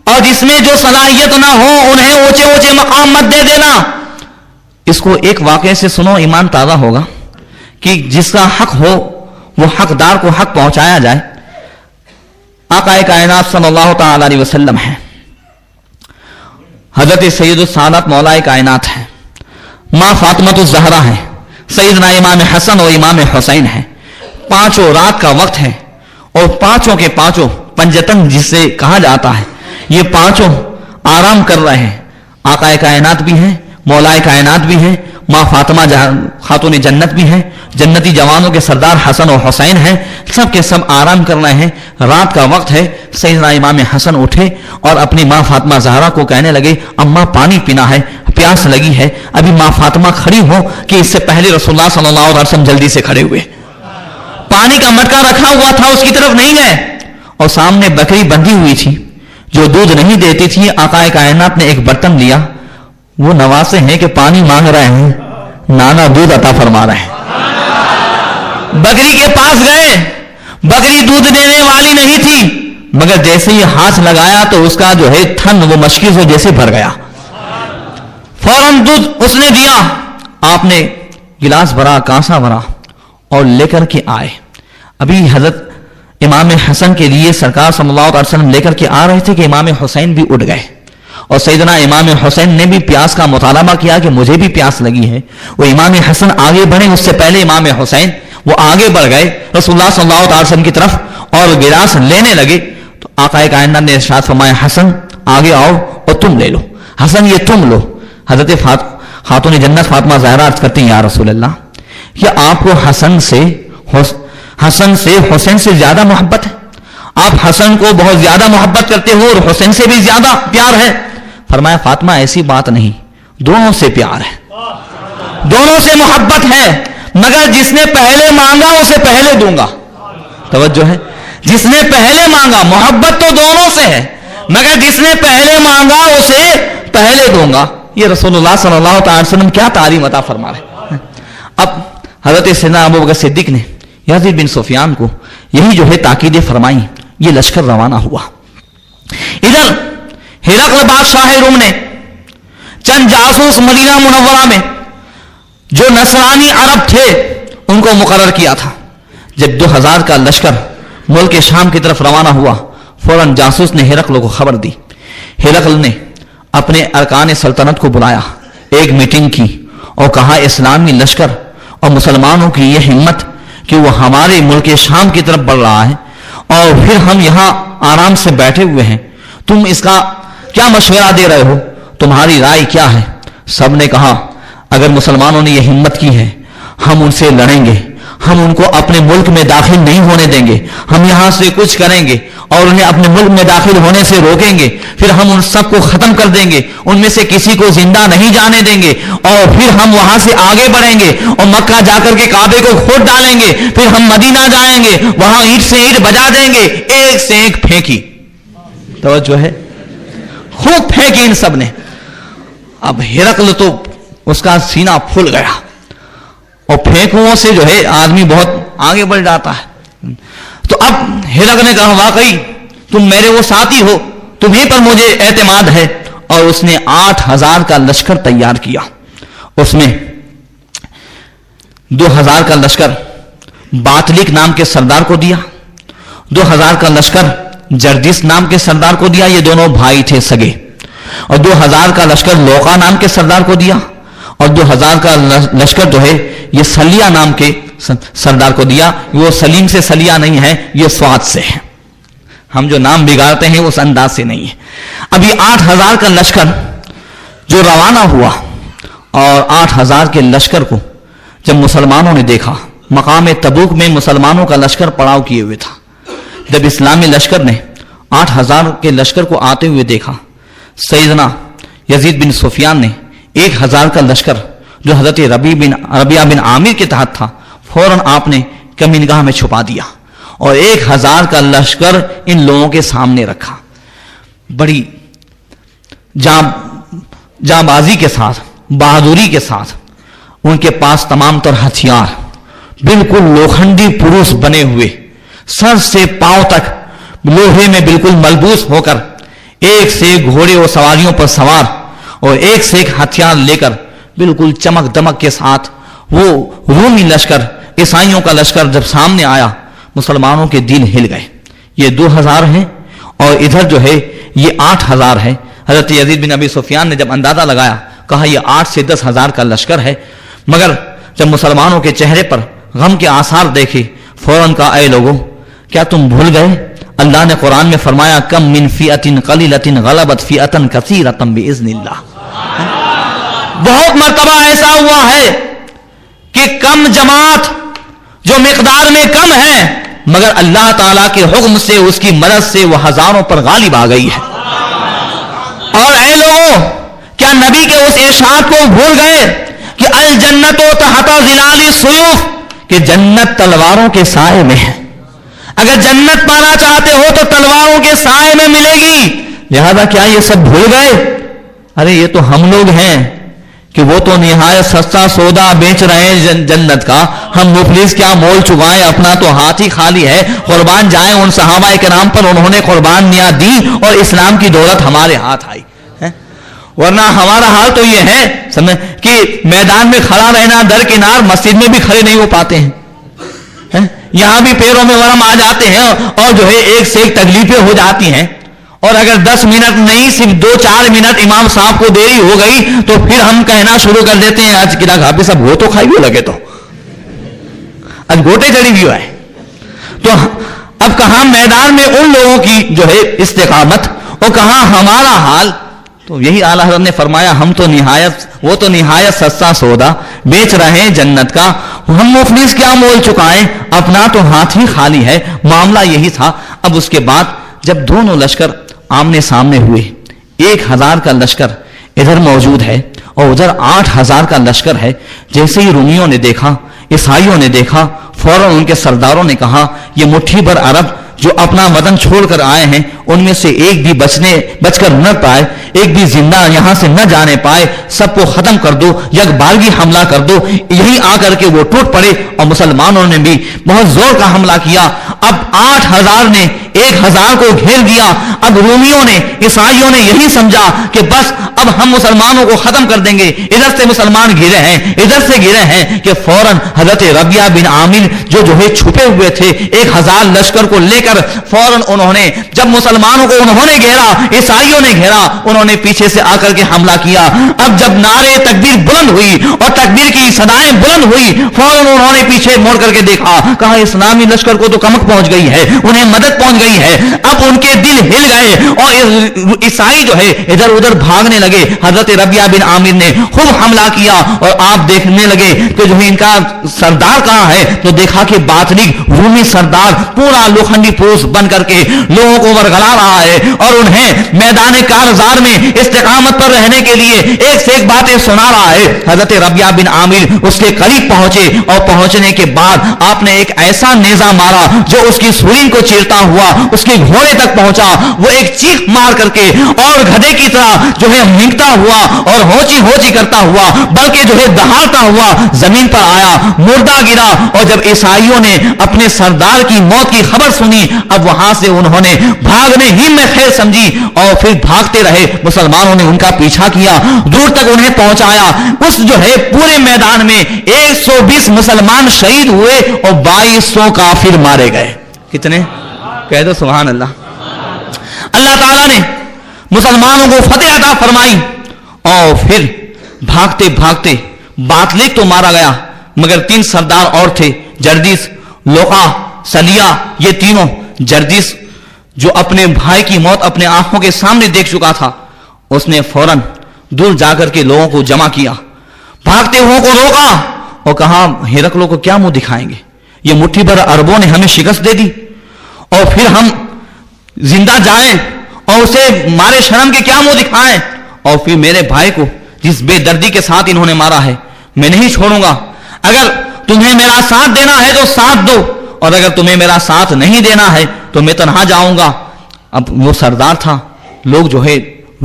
اور جس میں جو صلاحیت نہ ہو انہیں اونچے اونچے مقام مت دے دینا. اس کو ایک واقعے سے سنو، ایمان تازہ ہوگا کہ جس کا حق ہو وہ حقدار کو حق پہنچایا جائے. آقا کائنات صلی اللہ تعالی علیہ وسلم ہے، حضرت سید السادات مولا کائنات ہے، ماں فاطمہ الزہرا ہے، سیدنا امام حسن اور امام حسین ہے. پانچوں رات کا وقت ہے اور پانچوں کے پانچوں پنجتن جسے کہا جاتا ہے، یہ پانچوں آرام کر رہے ہیں. آقا کائنات بھی ہیں، مولا کائنات بھی ہیں، ماں فاطمہ خاتون جنت بھی ہیں، جنتی جوانوں کے سردار حسن و حسین ہیں، سب کے سب آرام کر رہے ہیں. رات کا وقت ہے. سیدنا امام حسن اٹھے اور اپنی ماں فاطمہ زہرا کو کہنے لگے اماں پانی پینا ہے، پیاس لگی ہے. ابھی ماں فاطمہ کھڑی ہو کہ اس سے پہلے رسول اللہ صلی اللہ علیہ وسلم جلدی سے کھڑے ہوئے، پانی کا مٹکا رکھا ہوا تھا اس کی طرف نہیں گئے، اور سامنے بکری بندھی ہوئی تھی جو دودھ نہیں دیتی تھی. آقا کائنات نے ایک برتن لیا، وہ نواسے ہیں کہ پانی مانگ رہے ہیں، نانا دودھ عطا فرما رہے ہیں. بکری کے پاس گئے، بکری دودھ دینے والی نہیں تھی، مگر جیسے ہی ہاتھ لگایا تو اس کا جو ہے تھن وہ مشکی سے جیسے بھر گیا. فوراً دودھ اس نے دیا. آپ نے گلاس بھرا، کانسا بھرا اور لے کر کے آئے. ابھی حضرت امام حسن کے لیے سرکار صلی اللہ علیہ وسلم لے کر کے آ رہے تھے کہ امام حسین بھی اٹھ گئے، اور سیدنا امام حسین نے بھی پیاس کا مطالبہ کیا کہ مجھے بھی پیاس لگی ہے. وہ امام حسن آگے بڑھے، اس سے پہلے امام حسین وہ آگے بڑھ گئے رسول اللہ صلی اللہ علیہ وسلم کی طرف اور گلاس لینے لگے. تو آقا کائنات نے ارشاد فرمایا حسن آگے آؤ اور تم لے لو. حسن یہ تم لو. حضرت خاتون جنت فاطمہ زہرا عرض کرتی ہیں یا رسول اللہ، کیا آپ کو حسن سے حسین سے زیادہ محبت ہے؟ آپ حسن کو بہت زیادہ محبت کرتے ہو اور حسین سے بھی زیادہ پیار ہے؟ فرمایا فاطمہ ایسی بات نہیں، دونوں سے پیار ہے، دونوں سے محبت ہے، مگر جس نے پہلے مانگا اسے پہلے دوں گا. توجہ ہے، جس نے پہلے مانگا، محبت تو دونوں سے ہے مگر جس نے پہلے مانگا اسے پہلے دوں گا. یہ رسول اللہ صلی اللہ تعالی وسلم کیا تعلیم عطا فرما رہے. اب حضرت سیدنا ابوبکر صدیق نے یزید بن سفیان کو یہی جو ہے تاکیدیں فرمائی. یہ لشکر روانہ ہوا. ادھر ہرقل بادشاہ روم نے چند جاسوس مدینہ منورہ میں جو نصرانی عرب تھے ان کو مقرر کیا تھا. جب 2000 کا لشکر ملک شام کی طرف روانہ ہوا، فوراً جاسوس نے ہرقل کو خبر دی. ہرقل نے اپنے ارکان سلطنت کو بلایا، ایک میٹنگ کی اور کہا اسلامی لشکر اور مسلمانوں کی یہ ہمت کہ وہ ہمارے ملک شام کی طرف بڑھ رہا ہے اور پھر ہم یہاں آرام سے بیٹھے ہوئے ہیں، تم اس کا کیا مشورہ دے رہے ہو؟ تمہاری رائے کیا ہے؟ سب نے کہا اگر مسلمانوں نے یہ ہمت کی ہے ہم ان سے لڑیں گے، ہم ان کو اپنے ملک میں داخل نہیں ہونے دیں گے، ہم یہاں سے کچھ کریں گے اور انہیں اپنے ملک میں داخل ہونے سے روکیں گے، پھر ہم ان سب کو ختم کر دیں گے، ان میں سے کسی کو زندہ نہیں جانے دیں گے، اور پھر ہم وہاں سے آگے بڑھیں گے اور مکہ جا کر کے کعبے کو کھود ڈالیں گے، پھر ہم مدینہ جائیں گے، وہاں اینٹ سے اینٹ بجا دیں گے. ایک سے ایک پھینکی. توجہ ہے، خوب پھینکی ان سب نے. اب ہرقل تو اس کا سینہ پھول گیا اور پھینکوں سے جو ہے آدمی بہت آگے بڑھ جاتا ہے. تو اب ہرقل نے کہا واقعی تم میرے وہ ساتھی ہو، تمہیں پر مجھے اعتماد ہے. اور اس نے 8000 کا لشکر تیار کیا. اس میں 2000 کا لشکر باطلیق نام کے سردار کو دیا، 2000 کا لشکر جرجس نام کے سردار کو دیا، یہ دونوں بھائی تھے سگے، اور 2000 کا لشکر لوقا نام کے سردار کو دیا، اور 2000 کا لشکر جو ہے یہ سلیہ نام کے سردار کو دیا. وہ سلیم سے سلیہ نہیں ہے، یہ سواد سے ہے. ہم جو نام بگاڑتے ہیں اس انداز سے نہیں ہے. ابھی 8000 کا لشکر جو روانہ ہوا اور 8000 کے لشکر کو جب مسلمانوں نے دیکھا، مقام تبوک میں مسلمانوں کا لشکر پڑاؤ کیے ہوئے تھا، جب اسلامی لشکر نے 8000 کے لشکر کو آتے ہوئے دیکھا، سیدنا یزید بن سفیان نے 1000 کا لشکر جو حضرت ربیعہ بن عامر کے تحت تھا فوراً آپ نے کمینگاہ میں چھپا دیا اور 1000 کا لشکر ان لوگوں کے سامنے رکھا. بڑی جاں بازی کے ساتھ، بہادری کے ساتھ، ان کے پاس تمام تر ہتھیار بالکل لوکھنڈی پروس بنے ہوئے، سر سے پاؤں تک لوہے میں بالکل ملبوس ہو کر، ایک سے ایک گھوڑے اور سواریوں پر سوار اور ایک سے ایک ہتھیار لے کر بالکل چمک دمک کے ساتھ وہ رومی لشکر، عیسائیوں کا لشکر جب سامنے آیا، مسلمانوں کے دل ہل گئے. یہ 2000 ہیں اور ادھر جو ہے یہ 8000 ہے. حضرت یزید بن ابی سفیان نے جب اندازہ لگایا، کہا یہ 8 سے 10,000 کا لشکر ہے. مگر جب مسلمانوں کے چہرے پر غم کے آثار دیکھے، فوراً کہا اے لوگوں، کیا تم بھول گئے؟ اللہ نے قرآن میں فرمایا کم من فئۃ قلیلۃ غلبت فئۃ کثیرۃ باذن اللہ. بہت مرتبہ ایسا ہوا ہے کہ کم جماعت جو مقدار میں کم ہے مگر اللہ تعالیٰ کے حکم سے، اس کی مدد سے وہ ہزاروں پر غالب آ گئی ہے. اور اے لوگوں، کیا نبی کے اس ارشاد کو بھول گئے کہ الجنت تحت ظلال السیوف، کہ جنت تلواروں کے سائے میں ہے. اگر جنت پانا چاہتے ہو تو تلواروں کے سائے میں ملے گی. لہذا کیا یہ سب بھول گئے؟ ارے یہ تو ہم لوگ ہیں کہ وہ تو نہایت سستا سودا بیچ رہے ہیں جنت کا، ہم مفلس کیا مول چکائیں، اپنا تو ہاتھ ہی خالی ہے. قربان جائیں ان صحابہ کرام پر، انہوں نے قربانیاں دی اور اسلام کی دولت ہمارے ہاتھ آئی. ورنہ ہمارا حال تو یہ ہے کہ میدان میں کھڑا رہنا در کنار، مسجد میں بھی کھڑے نہیں ہو پاتے ہیں، یہاں بھی پیروں میں ورم آ جاتے ہیں اور جو ہے ایک سے ایک تکلیفیں ہو جاتی ہیں. اور اگر 10 منٹ نہیں صرف 2-4 منٹ امام صاحب کو دیری ہو گئی تو پھر ہم کہنا شروع کر دیتے ہیں آج کلا گھاپے سب وہ تو کھائی ہوئے لگے تو آج گوٹے چڑھی ہوئی ہے. تو اب کہاں میدان میں ان لوگوں کی جو ہے استقامت اور کہاں ہمارا حال. تو یہی اعلیٰ حضرت نے فرمایا ہم تو وہ تو نہایت سستا سودا بیچ رہے ہیں جنت کا، ہم مفلس کیا مول چکائیں، اپنا تو ہاتھ ہی خالی ہے. معاملہ یہی تھا. اب اس کے بعد جب دونوں لشکر آمنے سامنے ہوئے، 1000 کا لشکر ادھر موجود ہے اور ادھر 8000 کا لشکر ہے. جیسے ہی رومیوں نے دیکھا، عیسائیوں نے دیکھا، فوراً ان کے سرداروں نے کہا یہ مٹھی بھر عرب جو اپنا وطن چھوڑ کر آئے ہیں، ان میں سے ایک بھی بچ کر نہ پائے، ایک بھی زندہ یہاں سے نہ جانے پائے، سب کو ختم کر دو، یک بارگی حملہ کر دو. یہی آ کر کے وہ ٹوٹ پڑے اور مسلمانوں نے بھی بہت زور کا حملہ کیا. اب 8000 نے 1000 کو گھیر دیا. اب رومیوں نے، عیسائیوں نے یہی سمجھا کہ بس اب ہم مسلمانوں کو ختم کر دیں گے. ادھر سے مسلمان گھرے ہیں، ادھر سے گھرے ہیں کہ فوراً حضرت ربیعہ بن عامر جو ہے چھپے ہوئے تھے 1000 لشکر کو لے کر فوراً انہوں نے، جب مسلمانوں کو انہوں نے گھیرا، عیسائیوں نے گھیرا، انہوں نے پیچھے سے آ کر کے حملہ کیا. اب جب نعرے تکبیر بلند ہوئی اور تکبیر کی صدائیں بلند ہوئی، فوراً انہوں نے پیچھے موڑ کر کے دیکھا، کہا اسلامی لشکر کو تو کمک پہنچ گئی ہے، انہیں مدد پہنچ گئی ہے. اب ان کے دل ہل گئے اور عیسائی جو ہے ادھر ادھر بھاگنے لگے. حضرت ربیعہ بن عامر نے خوب حملہ کیا اور آپ دیکھنے لگے کہ جو ہے ان کا سردار کہاں ہے، تو دیکھا کہ باطنی رومی سردار پورا لوکھنڈی پروس بن کر کے لوگوں کو ورگلا رہا ہے اور انہیں میدان کارزار میں استقامت پر رہنے کے لیے ایک سے ایک باتیں سنا رہا ہے. حضرت ربیعہ بن عامر اس کے قریب پہنچے اور پہنچنے کے بعد آپ نے ایک ایسا نیزہ مارا جو اس کی سوئی کو چیرتا ہوا اس کے گھوڑے تک پہنچا. وہ ایک چیخ مار کر کے اور گدھے کی طرح جو ہے ہنکتا ہوا اور ہوچی ہوچی کرتا ہوا بلکہ جو ہے دہاڑتا ہوا زمین پر آیا، مردہ گرا. اور جب عیسائیوں نے اپنے سردار کی موت کی خبر سنی، اب وہاں سے انہوں نے بھاگنے ہی میں خیر سمجھی اور پھر بھاگتے رہے. مسلمانوں نے ان کا پیچھا کیا، دور تک انہیں پہنچایا. اس جو ہے پورے میدان میں 120 مسلمان شہید ہوئے اور 2200 کافر مارے گئے. کتنے؟ کہہ دو سبحان اللہ. اللہ تعالیٰ نے مسلمانوں کو فتح عطا فرمائی اور پھر بھاگتے بھاگتے باطلیق تو مارا گیا مگر 3 سردار اور تھے، جردیس، لوقا، سلیہ. یہ تینوں، جردیس جو اپنے بھائی کی موت اپنے آنکھوں کے سامنے دیکھ چکا تھا، اس نے فوراً دور جا کر کے لوگوں کو جمع کیا, بھاگتے ہوئے کو روکا اور کہا ہرقل کو کیا منہ دکھائیں گے, یہ مٹھی بھر عربوں نے ہمیں شکست دے دی اور پھر ہم زندہ جائیں اور اسے مارے شرم کے کیا منہ دکھائیں, اور پھر میرے بھائی کو جس بے دردی کے ساتھ انہوں نے مارا ہے میں نہیں چھوڑوں گا. اگر تمہیں میرا ساتھ دینا ہے تو ساتھ دو, اور اگر تمہیں میرا ساتھ نہیں دینا ہے تو میں تنہا جاؤں گا. اب وہ سردار تھا, لوگ جو ہے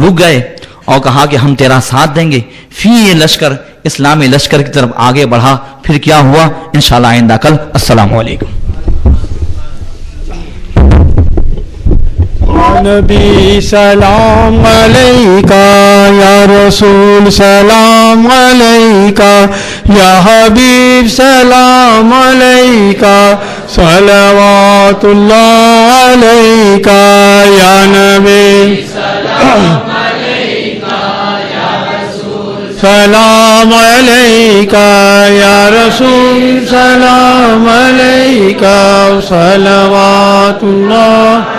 رک گئے اور کہا کہ ہم تیرا ساتھ دیں گے. پھر یہ لشکر اسلامی لشکر کی طرف آگے بڑھا. پھر کیا ہوا انشاءاللہ آئندہ کل. السلام علیکم. نبی سلام علیکہ, یا رسول سلام علیکہ, یا حبیب سلام علیکہ, صلوات اللہ علیکہ, یا نبی سلام علیکہ, یا رسول سلام علیکہ, یا رسول سلام علیکہ, صلوات اللہ.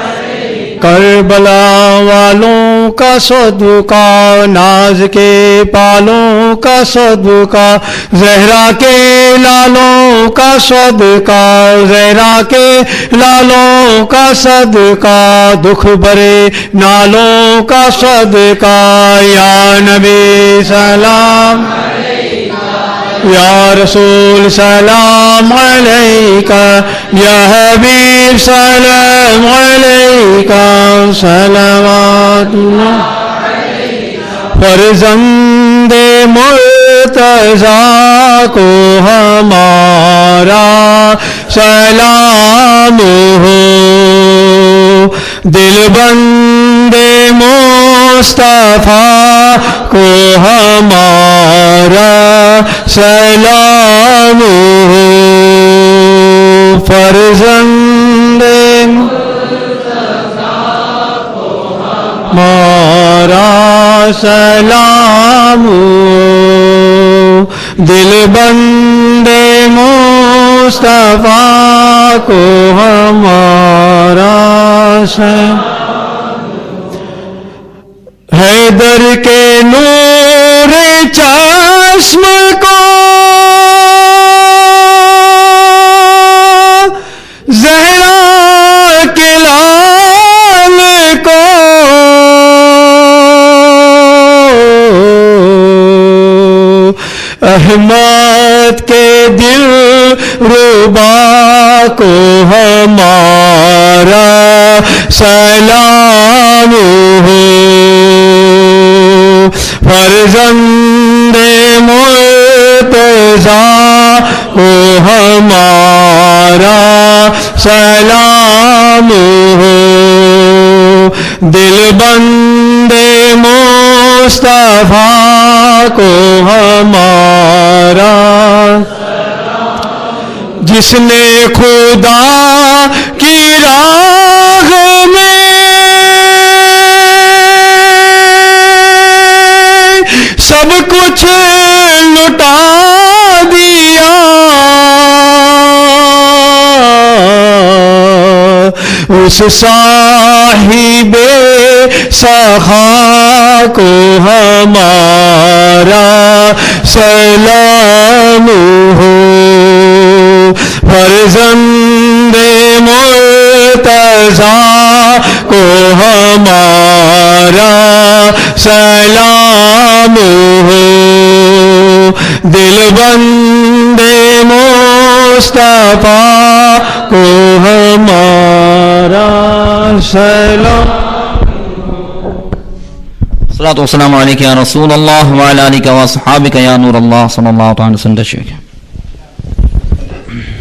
کربلا والوں کا صدقہ, ناز کے پالوں کا صدقہ, زہرا کے لالوں کا صدقہ, زہرا کے لالوں کا صدقہ, دکھ بھرے نالوں کا صدقہ, یا نبی سلام یا رسول سلام علیکہ, یا حبیب سلام علیکہ, صلوات اللہ. فرزند مرتضیٰ کو ہمارا سلام ہو, دل بند مصطفیٰ کو ہمارا سلام ہو. فرزند ہمارا سلام ہو, دل بند مصطفیٰ کو ہمارا سلام. حیدر کے نور چشم کو زہرا کے لال کو احمد کے دل ربا کو ہمارا سلام ہو. فرزند مرتضیٰ کو ہمارا سلام ہو, دل بند مصطفیٰ کو ہمارا. جس نے خدا کی راہ میں سب کچھ لٹا دیا, اس صاحب سخا کو ہمارا سلام ہو. فرزند مرتضیٰ کو ہمارا سلام ہو, دل بند مصطفیٰ کو ہمارا سلام. الصلاۃ والسلام علیکہ یا رسول اللہ وعلی آلہ و اصحابہ یا نور اللہ صلی اللہ تعالی وسلم.